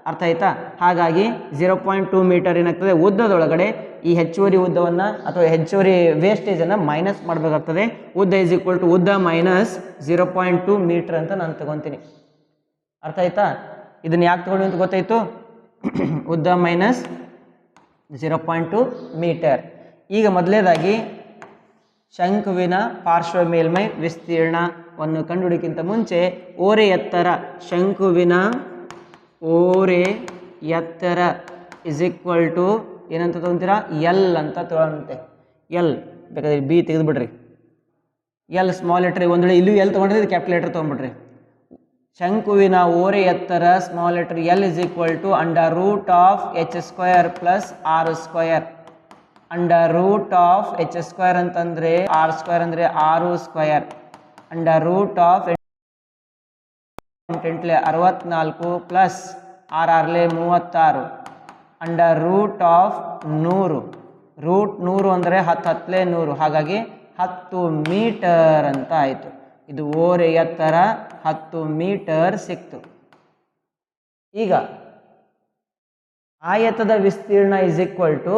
ಅರ್ಥ ಆಯ್ತಾ? ಹಾಗಾಗಿ 0.2 ಮೀಟರ್ ಏನಾಗ್ತದೆ? ಉದ್ದದೊಳಗಡೆ ಈ ಹೆಚ್ಚುವರಿ ಉದ್ದವನ್ನು ಅಥವಾ ಹೆಚ್ಚುವರಿ ವೇಸ್ಟೇಜನ್ನು ಮೈನಸ್ ಮಾಡಬೇಕಾಗ್ತದೆ. ಉದ್ದ ಇಸ್ ಈಕ್ವಲ್ ಟು ಉದ್ದ ಮೈನಸ್ 0.2 ಮೀಟರ್ ಅಂತ ನಾನು ತಗೊತೀನಿ. ಅರ್ಥ ಆಯ್ತಾ? ಇದನ್ನು ಯಾಕೆ ತಗೊಂಡು ಅಂತ ಗೊತ್ತಾಯಿತು? ಉದ್ದ ಮೈನಸ್ 0.2 ಮೀಟರ್. ಈಗ ಮೊದಲೇದಾಗಿ ಶಂಕುವಿನ ಪಾರ್ಶ್ವ ಮೇಲ್ಮೈ ವಿಸ್ತೀರ್ಣವನ್ನು ಕಂಡುಹಿಡಿಯಕ್ಕಿಂತ ಮುಂಚೆ ಓರೆ ಎತ್ತರ, ಶಂಕುವಿನ ಓರೆ ಎತ್ತರ ಇಸ್ ಈಕ್ವಲ್ ಟು ಏನಂತ ತೊಗೊತೀರಾ? ಎಲ್ ಅಂತ ತೊಗೊಳಂತೆ. ಎಲ್ ಬೇಕಾದ್ರೆ ಬಿ ತೆಗೆದುಬಿಡ್ರಿ. ಎಲ್ ಸ್ಮಾಲ್ ಲೆಟ್ರ್, ಒಂದು ವೇಳೆ ಇಲ್ಲೂ ಎಲ್ ತೊಗೊಂಡ್ರೆ ಇದು ಕ್ಯಾಪಿಟಲ್ ಲೆಟರ್ ತೊಗೊಂಡ್ಬಿಡ್ರಿ. ಶಂಕುವಿನ ಓರೆ ಎತ್ತರ small letter l is equal to under root of h² plus r². Under root of h² ಅಂತಂದರೆ r² ಅಂದರೆ 6². Under root of 8 64 plus 6 36. Under root of 100. Root 100 ಅಂದರೆ 10 100. ಹಾಗಾಗಿ 10 ಮೀಟರ್ ಅಂತ ಆಯಿತು. ಇದು ಓರೆ ಎತ್ತರ 10 ಮೀಟರ್ ಸಿಕ್ತು. ಈಗ ಆಯತದ ವಿಸ್ತೀರ್ಣ ಇಸ್ ಈಕ್ವಲ್ ಟು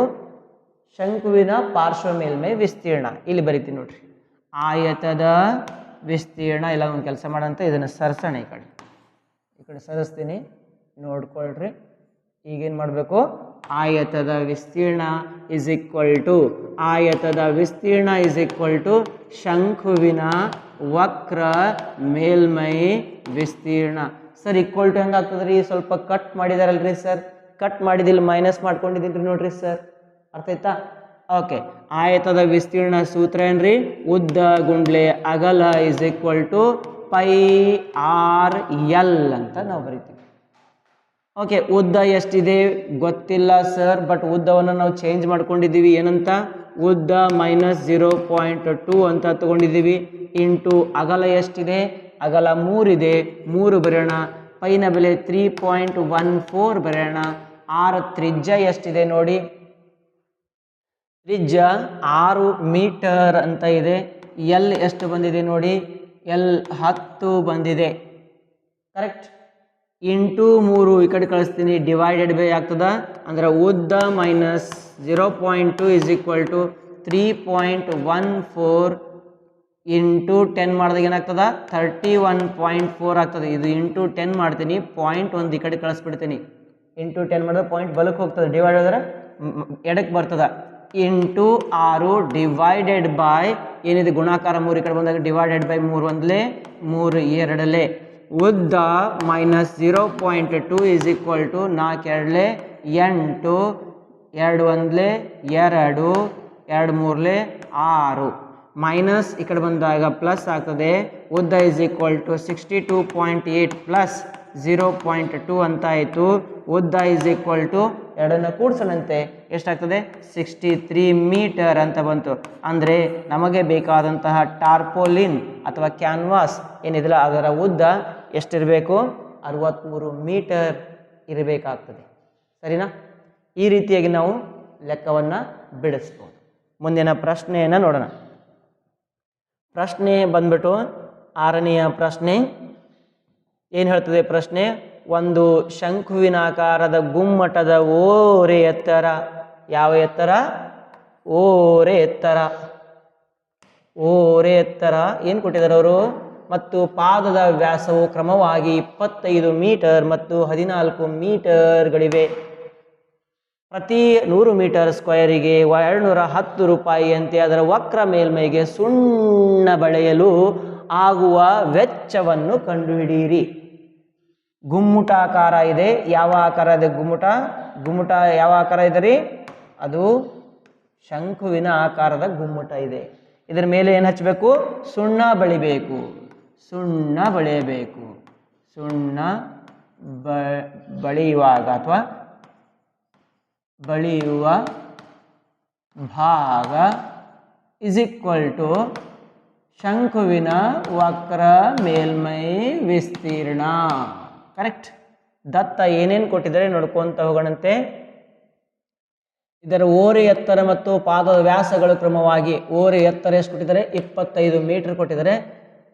ಶಂಕುವಿನ ಪಾರ್ಶ್ವ ಮೇಲ್ಮೈ ವಿಸ್ತೀರ್ಣ. ಇಲ್ಲಿ ಬರಿತೀನಿ ನೋಡ್ರಿ, ಆಯತದ ವಿಸ್ತೀರ್ಣ. ಇಲ್ಲ ಒಂದು ಕೆಲಸ ಮಾಡಂತ ಇದನ್ನು ಸರಿಸೋಣ, ಈ ಕಡೆ ಸರಿಸ್ತೀನಿ, ನೋಡ್ಕೊಳ್ರಿ. ಈಗೇನು ಮಾಡಬೇಕು? ಆಯತದ ವಿಸ್ತೀರ್ಣ ಇಸ್ ಈಕ್ವಲ್ ಟು, ಆಯತದ ವಿಸ್ತೀರ್ಣ ಇಸ್ ಈಕ್ವಲ್ ಟು ಶಂಕುವಿನ ವಕ್ರ ಮೇಲ್ಮೈ ವಿಸ್ತೀರ್ಣ. ಸರ್ ಈಕ್ವಲ್ ಟು ಹೆಂಗಾಗ್ತದೆ ರೀ? ಸ್ವಲ್ಪ ಕಟ್ ಮಾಡಿದಾರಲ್ರಿ ಸರ್, ಕಟ್ ಮಾಡಿದಿಲ್ಲ, ಮೈನಸ್ ಮಾಡ್ಕೊಂಡಿದ್ದೀನಿ ನೋಡ್ರಿ ಸರ್. ಅರ್ಥ ಆಯ್ತಾ? ಓಕೆ. ಆಯತದ ವಿಸ್ತೀರ್ಣ ಸೂತ್ರ ಏನ್ರಿ? ಉದ್ದ ಗುಂಡ್ಲೆ ಅಗಲ ಇಸ್ ಈಕ್ವಲ್ ಟು πr(l) ಅಂತ ನಾವು ಬರಿತೀವಿ. ಓಕೆ. ಉದ್ದ ಎಷ್ಟಿದೆ ಗೊತ್ತಿಲ್ಲ ಸರ್, ಬಟ್ ಉದ್ದವನ್ನು ನಾವು ಚೇಂಜ್ ಮಾಡ್ಕೊಂಡಿದ್ದೀವಿ. ಏನಂತ? ಉದ್ದ ಮೈನಸ್ 0.2 ಅಂತ ತಗೊಂಡಿದ್ದೀವಿ. ಇಂಟು ಅಗಲ ಎಷ್ಟಿದೆ? ಅಗಲ 3 ಇದೆ, 3 ಬರೆಯೋಣ. ಪೈನ ಬೆಲೆ 3.14 ಬರೆಯೋಣ. ಆರ್ ತ್ರಿಜ್ಯ ಎಷ್ಟಿದೆ ನೋಡಿ? ತ್ರಿಜ್ಯ 6 ಮೀಟರ್ ಅಂತ ಇದೆ. ಎಲ್ ಎಷ್ಟು ಬಂದಿದೆ ನೋಡಿ? ಎಲ್ 10 ಬಂದಿದೆ. ಕರೆಕ್ಟ್. ಇಂಟು 3 ಈ ಕಡೆ ಕಳಿಸ್ತೀನಿ, ಡಿವೈಡೆಡ್ ಬೈ ಆಗ್ತದ. ಅಂದ್ರೆ ಉದ್ದ minus 0.2 is equal to 3.14 into 10 ಮಾಡಿದಾಗ ಏನಾಗ್ತದ? 31.4 ಆಗ್ತದೆ. ಇದು ಇಂಟು 10 ಮಾಡ್ತೀನಿ, ಪಾಯಿಂಟ್ ಒಂದು ಈ ಕಡೆ ಕಳಿಸ್ಬಿಡ್ತೀನಿ. ಇಂಟು 10 ಮಾಡಿದ್ರೆ ಪಾಯಿಂಟ್ ಬಲಕ್ಕೆ ಹೋಗ್ತದೆ, ಡಿವೈಡ್ ಆದರೆ ಎಡಕ್ಕೆ ಬರ್ತದ. ಇಂಟು 6 ಡಿವೈಡೆಡ್ ಬೈ ಏನಿದೆ ಗುಣಾಕಾರ 3 ಈ ಕಡೆ ಬಂದಾಗ ಡಿವೈಡೆಡ್ ಬೈ 3 ಒಂದಲೇ 3 ಎರಡಲೇ. ಉದ್ದ ಮೈನಸ್ 0.2 ಇಸ್ ಈಕ್ವಲ್ ಟು 4 ಎರಡಲೇ 8, 2 ಒಂದಲೇ 2, 2 ಮೂರಲೇ 6 ಮೈನಸ್ ಈ ಕಡೆ ಬಂದಾಗ ಪ್ಲಸ್ ಆಗ್ತದೆ. ಉದ್ದ ಇಸ್ ಈಕ್ವಲ್ ಟು 62.8 ಪ್ಲಸ್ 0.2 ಅಂತ ಆಯಿತು. ಉದ್ದ ಇಸ್ ಈಕ್ವಲ್ ಟು ಎರಡನ್ನು ಕೂಡಿಸೋಣಂತೆ ಎಷ್ಟಾಗ್ತದೆ? 63 ಮೀಟರ್ ಅಂತ ಬಂತು. ಅಂದರೆ ನಮಗೆ ಬೇಕಾದಂತಹ ಟಾರ್ಪೋಲಿನ್ ಅಥವಾ ಕ್ಯಾನ್ವಾಸ್ ಏನಿದೆಯಲ್ಲ ಅದರ ಉದ್ದ ಎಷ್ಟಿರಬೇಕು? 63 ಮೀಟರ್ ಇರಬೇಕಾಗ್ತದೆ. ಸರಿನಾ? ಈ ರೀತಿಯಾಗಿ ನಾವು ಲೆಕ್ಕವನ್ನು ಬಿಡಿಸ್ಬೋದು. ಮುಂದಿನ ಪ್ರಶ್ನೆಯನ್ನು ನೋಡೋಣ. ಪ್ರಶ್ನೆ ಬಂದ್ಬಿಟ್ಟು 6ನೆಯ ಪ್ರಶ್ನೆ ಏನು ಹೇಳ್ತದೆ ಪ್ರಶ್ನೆ? ಒಂದು ಶಂಕುವಿನಾಕಾರದ ಗುಮ್ಮಟದ ಓರೆ ಎತ್ತರ, ಯಾವ ಎತ್ತರ? ಓರೆ ಎತ್ತರ. ಓರೆ ಎತ್ತರ ಏನು ಕೊಟ್ಟಿದ್ದಾರೆ ಅವರು? ಮತ್ತು ಪಾದದ ವ್ಯಾಸವು ಕ್ರಮವಾಗಿ 25 ಮೀಟರ್ ಮತ್ತು 14 ಮೀಟರ್ಗಳಿವೆ. ಪ್ರತಿ 100 ಮೀಟರ್ ಸ್ಕ್ವೇರಿಗೆ 210 ರೂಪಾಯಿಯಂತೆ ಅದರ ವಕ್ರ ಮೇಲ್ಮೈಗೆ ಸುಣ್ಣ ಬಳೆಯಲು ಆಗುವ ವೆಚ್ಚವನ್ನು ಕಂಡುಹಿಡಿಯಿರಿ. ಗುಮ್ಮಟಾಕಾರ ಇದೆ. ಯಾವ ಆಕಾರ ಇದೆ ಗುಮ್ಮಟ? ಗುಮ್ಮಟ ಯಾವ ಆಕಾರ ಇದೆ ರೀ? ಅದು ಶಂಕುವಿನ ಆಕಾರದ ಗುಮ್ಮಟ ಇದೆ. ಇದರ ಮೇಲೆ ಏನು ಹಚ್ಚಬೇಕು? ಸುಣ್ಣ ಬಳಿಬೇಕು. ಸುಣ್ಣ ಬಳಿಯಬೇಕು. ಸುಣ್ಣ ಬಳಿಯುವಾಗ ಅಥವಾ ಬಳಿಯುವ ಭಾಗ ಇಸ್ ಈಕ್ವಲ್ ಟು ಶಂಕುವಿನ ವಕ್ರ ಮೇಲ್ಮೈ ವಿಸ್ತೀರ್ಣ. ಕರೆಕ್ಟ್. ದತ್ತ ಏನೇನು ಕೊಟ್ಟಿದ್ದಾರೆ ನೋಡ್ಕೊಂತ ಹೋಗೋಣಂತೆ. ಇದರ ಓರೆ ಎತ್ತರ ಮತ್ತು ಪಾದದ ವ್ಯಾಸಗಳು ಕ್ರಮವಾಗಿ ಓರೆ ಎತ್ತರ ಎಷ್ಟು ಕೊಟ್ಟಿದ್ದಾರೆ? 25 ಮೀಟರ್ ಕೊಟ್ಟಿದ್ದಾರೆ.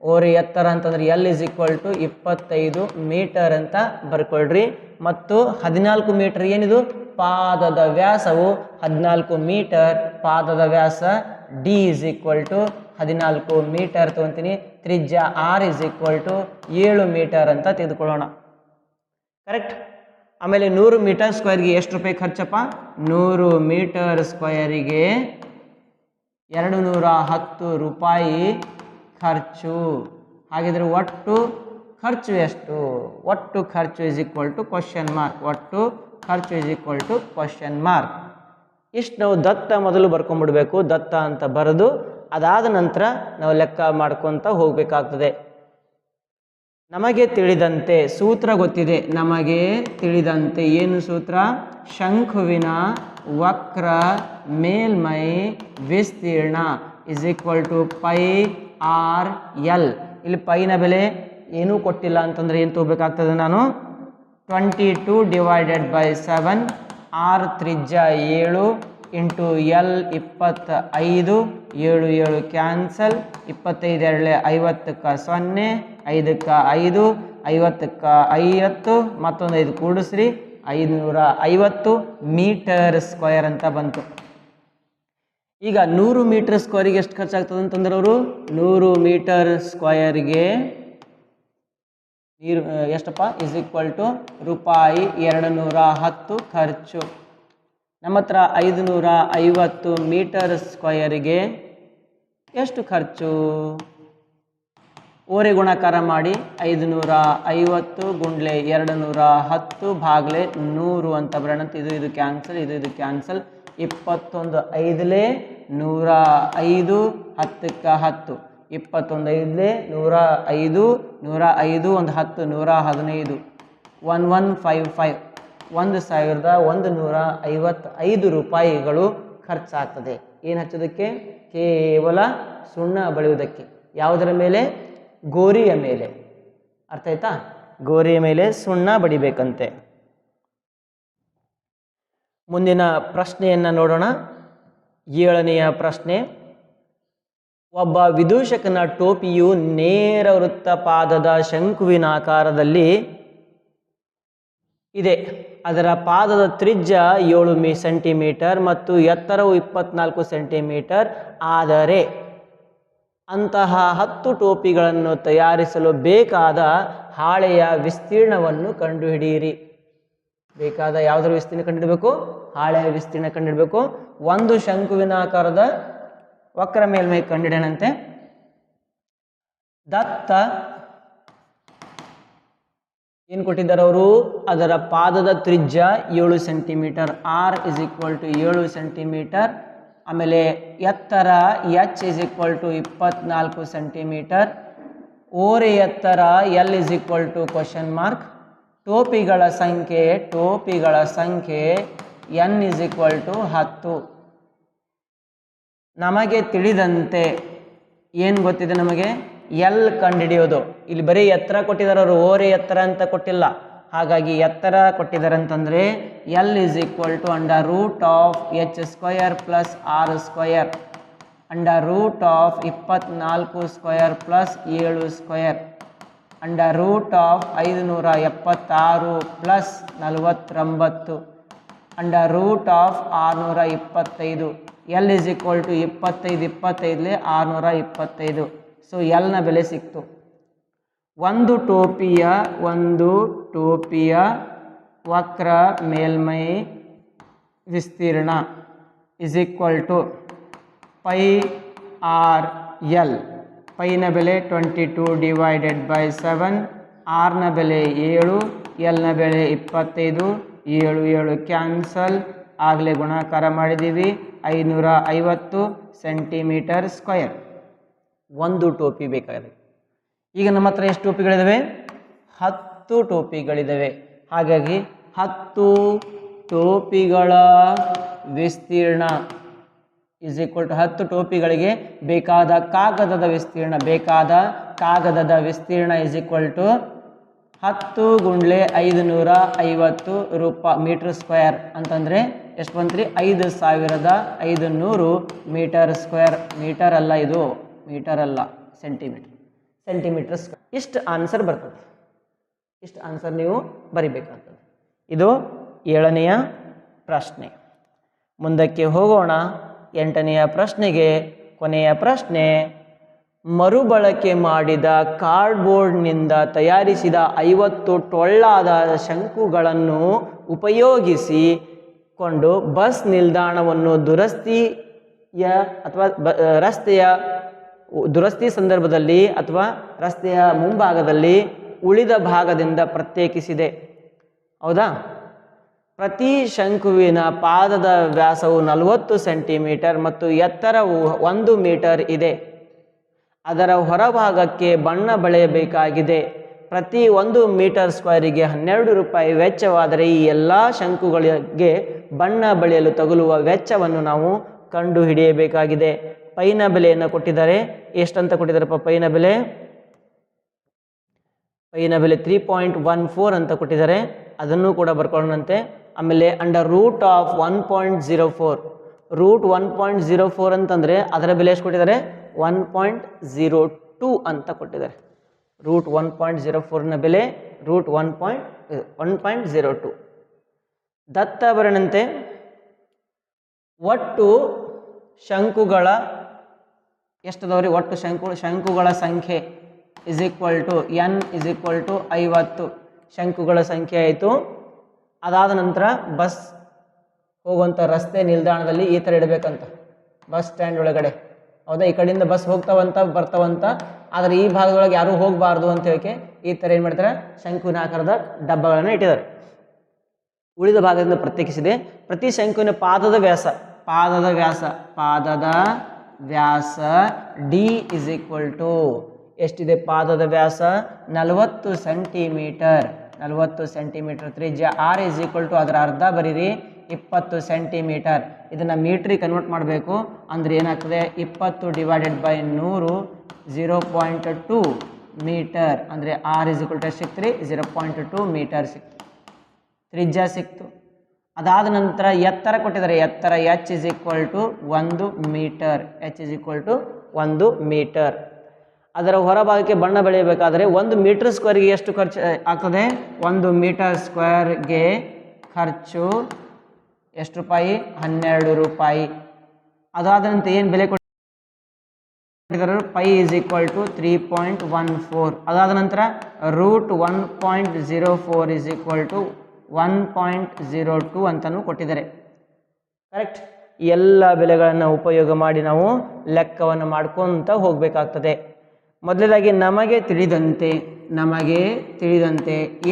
ಓರೆ ಎತ್ತರ ಅಂತಂದ್ರೆ l is equal to 25 metre ಅಂತ ಬರ್ಕೊಳ್ರಿ. ಮತ್ತು 14 ಮೀಟರ್ ಏನಿದು? ಪಾದದ ವ್ಯಾಸವು 14 ಮೀಟರ್. ಪಾದದ ವ್ಯಾಸ D is equal to 14 metre ತಗೊಂತೀನಿ. ತ್ರಿಜ್ಯ R is equal to 7 metre ಅಂತ ತೆಗೆದುಕೊಳ್ಳೋಣ. ಕರೆಕ್ಟ್. ಆಮೇಲೆ 100 ಮೀಟರ್ ಸ್ಕ್ವೇರ್ಗೆ ಎಷ್ಟು ರೂಪಾಯಿ ಖರ್ಚಪ್ಪ? 100 ಮೀಟರ್ ಸ್ಕ್ವೇರಿಗೆ 210 ರೂಪಾಯಿ ಖರ್ಚು. ಹಾಗಿದ್ರೆ ಒಟ್ಟು ಖರ್ಚು ಎಷ್ಟು? ಒಟ್ಟು ಖರ್ಚು is equal to question mark. ಒಟ್ಟು ಖರ್ಚು is equal to question mark. ಇಷ್ಟು ನಾವು ದತ್ತ ಮೊದಲು ಬರ್ಕೊಂಡ್ಬಿಡ್ಬೇಕು. ದತ್ತ ಅಂತ ಬರೆದು ಅದಾದ ನಂತರ ನಾವು ಲೆಕ್ಕ ಮಾಡ್ಕೊತ ಹೋಗಬೇಕಾಗ್ತದೆ. ನಮಗೆ ತಿಳಿದಂತೆ ಸೂತ್ರ ಗೊತ್ತಿದೆ. ನಮಗೆ ತಿಳಿದಂತೆ ಏನು ಸೂತ್ರ? ಶಂಕುವಿನ ವಕ್ರ ಮೇಲ್ಮೈ ವಿಸ್ತೀರ್ಣ is equal to pi R l. ಇಲ್ಲಿ ಪೈನ ಬೆಲೆ ಏನೂ ಕೊಟ್ಟಿಲ್ಲ ಅಂತಂದರೆ ಏನು ತಗೋಬೇಕಾಗ್ತದೆ ನಾನು? 22 ಡಿವೈಡೆಡ್ ಬೈ 7. ಆರ್ ತ್ರಿಜ್ಯ 7 ಇಂಟು ಎಲ್ 25. 7 7 ಕ್ಯಾನ್ಸಲ್. 25 2 50ಕ್ಕೆ 0, 5ಕ್ಕೆ 5, 50ಕ್ಕೆ 50, ಮತ್ತೊಂದು 5 ಕೂಡಿಸ್ರಿ 550 ಮೀಟರ್ ಸ್ಕ್ವೇರ್ ಅಂತ ಬಂತು. ಈಗ 100 ಮೀಟರ್ ಸ್ಕ್ವೇರಿಗೆ ಎಷ್ಟು ಖರ್ಚಾಗ್ತದೆ ಅಂತಂದ್ರೆ ಅವರು 100 ಮೀಟರ್ ಸ್ಕ್ವೇರ್ಗೆ ಎಷ್ಟಪ್ಪ? ಇಸ್ ಈಕ್ವಲ್ ಟು ರೂಪಾಯಿ 210 ಖರ್ಚು. ನಮ್ಮ ಹತ್ರ 550 ಮೀಟರ್ ಸ್ಕ್ವೇರಿಗೆ ಎಷ್ಟು ಖರ್ಚು? ಓರೆ ಗುಣಾಕಾರ ಮಾಡಿ 550 ಗುಂಡ್ಲೆ 210 ಭಾಗಲೆ 100 ಅಂತ ಬರೋಣ. ಇದು ಕ್ಯಾನ್ಸಲ್, ಇದು ಕ್ಯಾನ್ಸಲ್. 21 5 105, 10ಕ್ಕೆ 10, 21 5 105, 105 ಒಂದು 10 115, 1155, 1155 ರೂಪಾಯಿಗಳು ಖರ್ಚಾಗ್ತದೆ. ಏನು ಹಚ್ಚೋದಕ್ಕೆ? ಕೇವಲ ಸುಣ್ಣ ಬಳಿಯುವುದಕ್ಕೆ. ಯಾವುದರ ಮೇಲೆ? ಗೋರಿಯ ಮೇಲೆ. ಅರ್ಥ ಆಯ್ತಾ? ಗೋರಿಯ ಮೇಲೆ ಸುಣ್ಣ ಬಡಿಬೇಕಂತೆ. ಮುಂದಿನ ಪ್ರಶ್ನೆಯನ್ನು ನೋಡೋಣ. 7ನೆಯ ಪ್ರಶ್ನೆ. ಒಬ್ಬ ವಿದೂಷಕನ ಟೋಪಿಯು ನೇರ ವೃತ್ತಪಾದದ ಶಂಕುವಿನ ಆಕಾರದಲ್ಲಿ ಇದೆ. ಅದರ ಪಾದದ ತ್ರಿಜ್ಯ 7 ಸೆಂಟಿಮೀಟರ್ ಮತ್ತು ಎತ್ತರವು 24 ಸೆಂಟಿಮೀಟರ್. ಆದರೆ ಅಂತಹ 10 ಟೋಪಿಗಳನ್ನು ತಯಾರಿಸಲು ಬೇಕಾದ ಹಾಳೆಯ ವಿಸ್ತೀರ್ಣವನ್ನು ಕಂಡುಹಿಡಿಯಿರಿ. ಬೇಕಾದ ಯಾವುದರ ವಿಸ್ತೀರ್ಣ ಕಂಡುಹಿಡಬೇಕು? ಹಾಳೆಯ ವಿಸ್ತೀರ್ಣ ಕಂಡುಹಿಡಬೇಕು. ಒಂದು ಶಂಕುವಿನ ಆಕಾರದ ವಕ್ರ ಮೇಲ್ಮೈ ಕಂಡುಹಿಡೋಣಂತೆ. ದತ್ತ ಏನು ಕೊಟ್ಟಿದ್ದಾರೆ ಅವರು? ಅದರ ಪಾದದ ತ್ರಿಜ್ಯ 7 centimetre. R is equal to 7 centimetre. ಆಮೇಲೆ ಎತ್ತರ H is equal to 24 centimetre. ಓರೆ ಎತ್ತರ L is equal to question mark. ಟೋಪಿಗಳ ಸಂಖ್ಯೆ ಎನ್ ಇಸ್ ಈಕ್ವಲ್ ಟು 10. ನಮಗೆ ತಿಳಿದಂತೆ ಏನು ಗೊತ್ತಿದೆ? ನಮಗೆ ಎಲ್ ಕಂಡುಹಿಡಿಯೋದು. ಇಲ್ಲಿ ಬರೀ ಎತ್ತರ ಕೊಟ್ಟಿದ್ದಾರೆ ಅವರು, ಓರೆ ಎತ್ತರ ಅಂತ ಕೊಟ್ಟಿಲ್ಲ. ಹಾಗಾಗಿ ಎತ್ತರ ಕೊಟ್ಟಿದ್ದಾರೆ ಅಂತಂದರೆ L is equal to under root of H square plus R square under root of 24 square plus 7 square under root of 576 plus 49 under root of 625 L is equal to 25 625. So ಎಲ್ನ ಬೆಲೆ ಸಿಕ್ತು. ಒಂದು ಟೋಪಿಯ ವಕ್ರ ಮೇಲ್ಮೈ ವಿಸ್ತೀರ್ಣ is equal to pi R L. ಪೈನ ಬೆಲೆ 22/7, ಆರ್ನ ಬೆಲೆ 7, ಎಲ್ನ ಬೆಲೆ 25. 7 7 ಕ್ಯಾನ್ಸಲ್, ಆಗಲೇ ಗುಣಾಕಾರ ಮಾಡಿದ್ದೀವಿ. 550 ಸೆಂಟಿಮೀಟರ್ ಸ್ಕ್ವಯರ್ ಒಂದು ಟೋಪಿ ಬೇಕಾಗಿದೆ. ಈಗ ನಮ್ಮ ಹತ್ರ ಎಷ್ಟು ಟೋಪಿಗಳಿದ್ದಾವೆ? 10 ಟೋಪಿಗಳಿದ್ದಾವೆ. ಹಾಗಾಗಿ 10 ಟೋಪಿಗಳ ವಿಸ್ತೀರ್ಣ ಇಸ್ ಈಕ್ವಲ್ ಟು 10 ಟೋಪಿಗಳಿಗೆ ಬೇಕಾದ ಕಾಗದದ ವಿಸ್ತೀರ್ಣ is equal to 10 × 550 metre square ಅಂತಂದರೆ ಎಷ್ಟು ಬಂತ್ರಿ? 5500 ಮೀಟರ್ ಸ್ಕ್ವೇರ್. ಮೀಟರ್ ಅಲ್ಲ, ಇದು ಮೀಟರ್ ಅಲ್ಲ, ಸೆಂಟಿಮೀಟರ್ ಸ್ಕ್ವೇರ್. ಇಷ್ಟು ಆನ್ಸರ್ ಬರ್ತದೆ. ಇಷ್ಟು ಆನ್ಸರ್ ನೀವು ಬರಿಬೇಕಾಗ್ತದೆ. ಇದು 7ನೆಯ ಪ್ರಶ್ನೆ. ಮುಂದಕ್ಕೆ ಹೋಗೋಣ. 8ನೆಯ ಪ್ರಶ್ನೆಗೆ. ಕೊನೆಯ ಪ್ರಶ್ನೆ, ಮರುಬಳಕೆ ಮಾಡಿದ ಕಾರ್ಡ್ಬೋರ್ಡ್ನಿಂದ ತಯಾರಿಸಿದ 50 ಟೊಳ್ಳಾದ ಶಂಕುಗಳನ್ನು ಉಪಯೋಗಿಸಿಕೊಂಡು ಬಸ್ ನಿಲ್ದಾಣವನ್ನು ದುರಸ್ತಿ ಸಂದರ್ಭದಲ್ಲಿ ಅಥವಾ ರಸ್ತೆಯ ಮುಂಭಾಗದಲ್ಲಿ ಉಳಿದ ಭಾಗದಿಂದ ಪ್ರತ್ಯೇಕಿಸಿದೆ. ಹೌದಾ? ಪ್ರತಿ ಶಂಕುವಿನ ಪಾದದ ವ್ಯಾಸವು 40 ಸೆಂಟಿಮೀಟರ್ ಮತ್ತು ಎತ್ತರವು 1 ಮೀಟರ್ ಇದೆ. ಅದರ ಹೊರಭಾಗಕ್ಕೆ ಬಣ್ಣ ಬಳಿಯಬೇಕಾಗಿದೆ. ಪ್ರತಿ 1 ಮೀಟರ್ ಸ್ಕ್ವೇರಿಗೆ 12 ರೂಪಾಯಿ ವೆಚ್ಚವಾದರೆ ಈ ಎಲ್ಲ ಶಂಕುಗಳಿಗೆ ಬಣ್ಣ ಬಳಿಯಲು ತಗುಲುವ ವೆಚ್ಚವನ್ನು ನಾವು ಕಂಡು ಹಿಡಿಯಬೇಕಾಗಿದೆ. ಪೈನ ಬೆಲೆಯನ್ನು ಕೊಟ್ಟಿದ್ದಾರೆ. ಎಷ್ಟಂತ ಕೊಟ್ಟಿದ್ದಾರಪ್ಪ? ಪೈನ ಬೆಲೆ 3.14 ಅಂತ ಕೊಟ್ಟಿದ್ದಾರೆ. ಅದನ್ನು ಕೂಡ ಬರ್ಕೊಳ್ಳೋಣಂತೆ. ಆಮೇಲೆ ಅಂಡರ್ ರೂಟ್ ಆಫ್ 1.04. ರೂಟ್ 1.04 ಅಂತಂದರೆ ಅದರ ಬೆಲೆ ಎಷ್ಟು ಕೊಟ್ಟಿದ್ದಾರೆ? 1.02 ಅಂತ ಕೊಟ್ಟಿದ್ದಾರೆ. ರೂಟ್ 1.04ನ ಬೆಲೆ ರೂಟ್ 1.02. ದತ್ತ ಬರಣಂತೆ ಒಟ್ಟು ಶಂಕುಗಳ ಎಷ್ಟದವ್ರಿ? ಒಟ್ಟು ಶಂಕುಗಳ ಸಂಖ್ಯೆ is equal to n is equal to 50 ಶಂಕುಗಳ ಸಂಖ್ಯೆ ಆಯಿತು. ಅದಾದ ನಂತರ ಬಸ್ ಹೋಗುವಂಥ ರಸ್ತೆ ನಿಲ್ದಾಣದಲ್ಲಿ ಈ ಥರ ಇಡಬೇಕಂತ, ಬಸ್ ಸ್ಟ್ಯಾಂಡ್ ಒಳಗಡೆ. ಹೌದಾ? ಈ ಕಡೆಯಿಂದ ಬಸ್ ಬರ್ತಾವಂತ, ಆದರೆ ಈ ಭಾಗದೊಳಗೆ ಯಾರೂ ಹೋಗಬಾರ್ದು ಅಂತ ಹೇಳಿ ಈ ಥರ ಏನು ಮಾಡ್ತಾರೆ? ಶಂಕುವಿನ ಆಕಾರದ ಡಬ್ಬಗಳನ್ನು ಇಟ್ಟಿದ್ದಾರೆ. ಉಳಿದ ಭಾಗದಿಂದ ಪ್ರತ್ಯೇಕಿಸಿದೆ. ಪ್ರತಿ ಶಂಕುವಿನ ಪಾದದ ವ್ಯಾಸ ಡಿ ಇಸ್ ಈಕ್ವಲ್ ಟು ಎಷ್ಟಿದೆ? ಪಾದದ ವ್ಯಾಸ 40 ಸೆಂಟಿಮೀಟರ್. 40 ಸೆಂಟಿಮೀಟರ್. ತ್ರಿಜ್ಯ ಆರ್ ಇಸ್ ಈಕ್ವಲ್ ಟು ಅದರ ಅರ್ಧ ಬರೀರಿ 20 ಸೆಂಟಿಮೀಟರ್. ಇದನ್ನು ಮೀಟ್ರಿಗೆ ಕನ್ವರ್ಟ್ ಮಾಡಬೇಕು. ಅಂದರೆ ಏನಾಗ್ತದೆ? 20/100 0.2 ಮೀಟರ್. ಅಂದರೆ ಆರ್ ಇಸ್ ಈಕ್ವಲ್ ಟು ಎಷ್ಟು ಸಿಕ್ತು? 0.2 ಮೀಟರ್ ಸಿಕ್ತು. ತ್ರಿಜ್ಯ ಸಿಕ್ತು. ಅದಾದ ನಂತರ ಎತ್ತರ ಕೊಟ್ಟಿದ್ದಾರೆ. ಎತ್ತರ H is equal to 1 metre. H is equal to 1 metre. ಅದರ ಹೊರಭಾಗಕ್ಕೆ ಬಣ್ಣ ಬೆಳೆಯಬೇಕಾದರೆ 1 ಮೀಟರ್ ಸ್ಕ್ವೇರ್ಗೆ ಎಷ್ಟು ಖರ್ಚು ಆಗ್ತದೆ? 1 ಮೀಟರ್ ಸ್ಕ್ವೇರ್ಗೆ ಖರ್ಚು ಎಷ್ಟು ರೂಪಾಯಿ? 12 ರೂಪಾಯಿ. ಅದಾದ ನಂತರ ಏನು ಬೆಲೆ ಕೊಟ್ಟಿದ್ದಾರೆ? Pi is equal to 3.14. ಅದಾದ ನಂತರ ರೂಟ್ 1.04 ಇಸ್ ಈಕ್ವಲ್ ಟು 1.02 ಅಂತಲೂ ಕೊಟ್ಟಿದ್ದಾರೆ. ಕರೆಕ್ಟ್? ಎಲ್ಲ ಬೆಲೆಗಳನ್ನು ಉಪಯೋಗ ಮಾಡಿ ನಾವು ಲೆಕ್ಕವನ್ನು ಮಾಡ್ಕೊತ ಹೋಗಬೇಕಾಗ್ತದೆ. ಮೊದಲನೇದಾಗಿ ನಮಗೆ ತಿಳಿದಂತೆ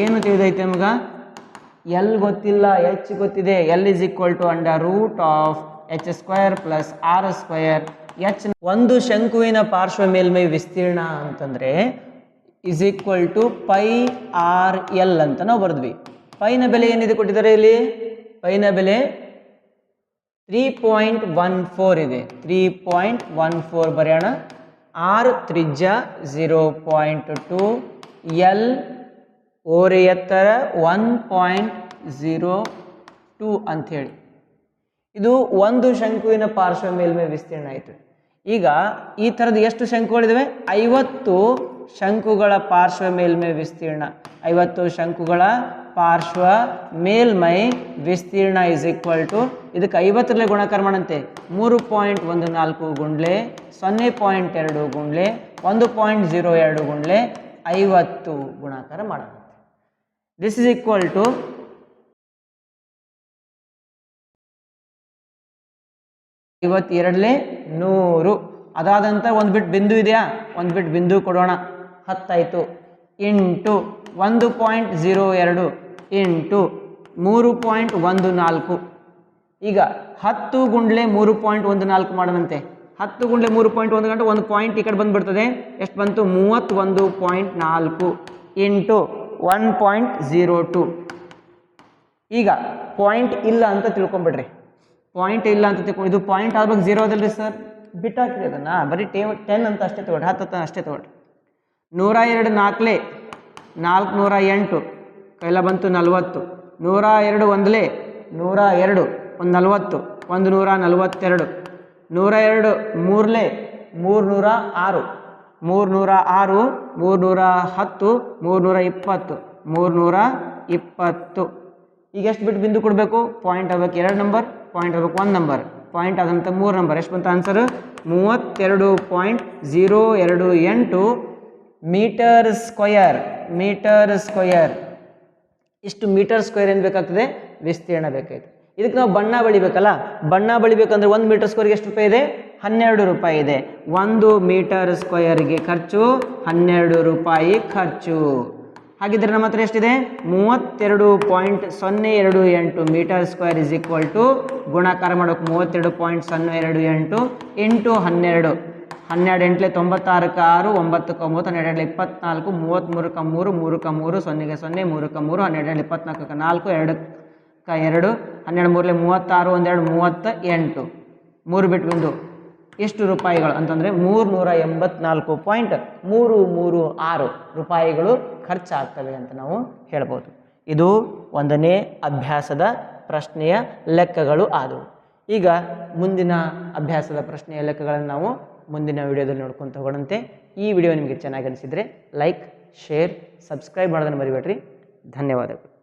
ಏನು ತಿಳಿದೈತೆ ನಮ್ಗೆ? ಎಲ್ ಗೊತ್ತಿಲ್ಲ, ಎಚ್ ಗೊತ್ತಿದೆ. L is equal to under root of h square plus r square. H ಒಂದು ಶಂಕುವಿನ ಪಾರ್ಶ್ವ ಮೇಲ್ಮೈ ವಿಸ್ತೀರ್ಣ ಅಂತಂದರೆ is equal to pi R l ಅಂತ ನಾವು ಬರೆದ್ವಿ. ಪೈನ ಬೆಲೆ ಏನಿದೆ ಕೊಟ್ಟಿದ್ದಾರೆ ಇಲ್ಲಿ? ಪೈನ ಬೆಲೆ 3.14 ಇದೆ. 3.14 ಬರೆಯೋಣ. ಆರ್ ತ್ರಿಜ್ಯ 0.2, ಎಲ್ ಓರೆ ಎತ್ತರ 1.02 ಅಂಥೇಳಿ. ಇದು ಒಂದು ಶಂಕುವಿನ ಪಾರ್ಶ್ವ ಮೇಲ್ಮೈ ವಿಸ್ತೀರ್ಣ ಆಯಿತು. ಈಗ ಈ ಥರದ ಎಷ್ಟು ಶಂಕುಗಳಿದ್ದಾವೆ? 50 ಶಂಕುಗಳ ಪಾರ್ಶ್ವ ಮೇಲ್ಮೈ ವಿಸ್ತೀರ್ಣ. 50 ಶಂಕುಗಳ ಪಾರ್ಶ್ವ ಮೇಲ್ಮೈ ವಿಸ್ತೀರ್ಣ ಇಸ್ ಈಕ್ವಲ್ ಟು, ಇದಕ್ಕೆ 50ರಲ್ಲೇ ಗುಣಾಕಾರ ಮಾಡಂತೆ 3.14 ಗುಂಡ್ಲೆ 0.2 ಗುಂಡ್ಲೆ 1.02 ಗುಂಡ್ಲೆ 50 ಗುಣಾಕಾರ ಮಾಡಂತೆ. This is equal to 52 100. ಅದಾದಂಥ ಒಂದು ಬಿಟ್ಟು ಬಿಂದು ಇದೆಯಾ? ಒಂದು ಬಿಟ್ಟು ಬಿಂದು ಕೊಡೋಣ. 10 ಆಯಿತು ಇಂಟು 1.02 ಇಂಟು 3.14. ಈಗ 10 ಗುಂಡ್ಲೆ 3.14 ಮಾಡೋಣಂತೆ. 10 ಗುಂಡ್ಲೆ 3.1 ಗಂಟೆ ಒಂದು ಪಾಯಿಂಟ್ ಈ ಕಡೆ ಬಂದುಬಿಡ್ತದೆ. ಎಷ್ಟು ಬಂತು? 31.4 ಇಂಟು 1.02. ಈಗ ಪಾಯಿಂಟ್ ಇಲ್ಲ ಅಂತ ತಿಳ್ಕೊಂಬಿಡ್ರಿ. ಪಾಯಿಂಟ್ ಇಲ್ಲ ಅಂತ ತಿಳ್ಕೊಂಡು, ಇದು ಪಾಯಿಂಟ್ ಆಗ್ಬೇಕು 0 ಅದಲ್ರಿ ಸರ್, ಬಿಟ್ಟಾಕ್ರಿ ಅದನ್ನು. ಬರೀ 10 ಅಂತ ಅಷ್ಟೇ ತೊಗೊಳ್ರಿ, 10 ಅಂತ ಅಷ್ಟೇ ತೊಗೊಳ್ರಿ. 102 4 408 ಕೈಲ ಬಂತು 40. 102 ಒಂದಲೇ 102 ಒಂದು 40 142. 102 ಮೂರಲೇ 306 306 310 320 320. ಈಗ ಎಷ್ಟು ಬಿಟ್ಟು ಬಿಂದು ಕೊಡಬೇಕು? ಪಾಯಿಂಟ್ ಆಗ್ಬೇಕು 2 ನಂಬರ್, ಪಾಯಿಂಟ್ ಆಗ್ಬೇಕು 1 ನಂಬರ್, ಪಾಯಿಂಟ್ ಆದಂಥ 3 ನಂಬರ್. ಎಷ್ಟು ಬಂತು answer? 32.028 metre square. Metre square. ಇಷ್ಟು ಮೀಟರ್ ಸ್ಕ್ವೇರ್ ಏನು ಬೇಕಾಗ್ತದೆ? ವಿಸ್ತೀರ್ಣ ಬೇಕಾಯ್ತು. ಇದಕ್ಕೆ ನಾವು ಬಣ್ಣ ಬಳಿಬೇಕಲ್ಲ. ಬಣ್ಣ ಬಳಿಬೇಕಂದ್ರೆ 1 ಮೀಟರ್ ಸ್ಕ್ವೇರ್ಗೆ ಎಷ್ಟು ರೂಪಾಯಿ ಇದೆ? 12 ರೂಪಾಯಿ ಇದೆ. 1 ಮೀಟರ್ ಸ್ಕ್ವಯರ್ಗೆ ಖರ್ಚು 12 ರೂಪಾಯಿ ಖರ್ಚು. ಹಾಗಿದ್ರೆ ನಮ್ಮ ಹತ್ರ ಎಷ್ಟಿದೆ? 32.028 metre square is equal to, ಗುಣಾಕಾರ ಮಾಡೋಕೆ 32.028 ಇಂಟು 12. 12 ಎಂಟ್ಲೆ 96 6 9 9 12 24 33 3 3 3 0 0 3 3 12 24 4 2 2 12 3 36 12 38. 3 ಬಿಟ್ಟು ಬಿಂದು ಎಷ್ಟು ರೂಪಾಯಿಗಳು ಅಂತಂದರೆ 384.336 ರೂಪಾಯಿಗಳು ಖರ್ಚಾಗ್ತವೆ ಅಂತ ನಾವು ಹೇಳ್ಬೋದು. ಇದು 1ನೇ ಅಭ್ಯಾಸದ ಪ್ರಶ್ನೆಯ ಲೆಕ್ಕಗಳು ಆದವು. ಈಗ ಮುಂದಿನ ಅಭ್ಯಾಸದ ಪ್ರಶ್ನೆಯ ಲೆಕ್ಕಗಳನ್ನು ನಾವು ಮುಂದಿನ ವಿಡಿಯೋದಲ್ಲಿ ನೋಡ್ಕೊಂತ ಹೋಗೋಣಂತೆ. ಈ ವಿಡಿಯೋ ನಿಮಗೆ ಚೆನ್ನಾಗಿ ಅನಿಸಿದರೆ ಲೈಕ್, ಶೇರ್, ಸಬ್ಸ್ಕ್ರೈಬ್ ಮಾಡೋದನ್ನು ಮರಿಬೇಡ್ರಿ. ಧನ್ಯವಾದಗಳು.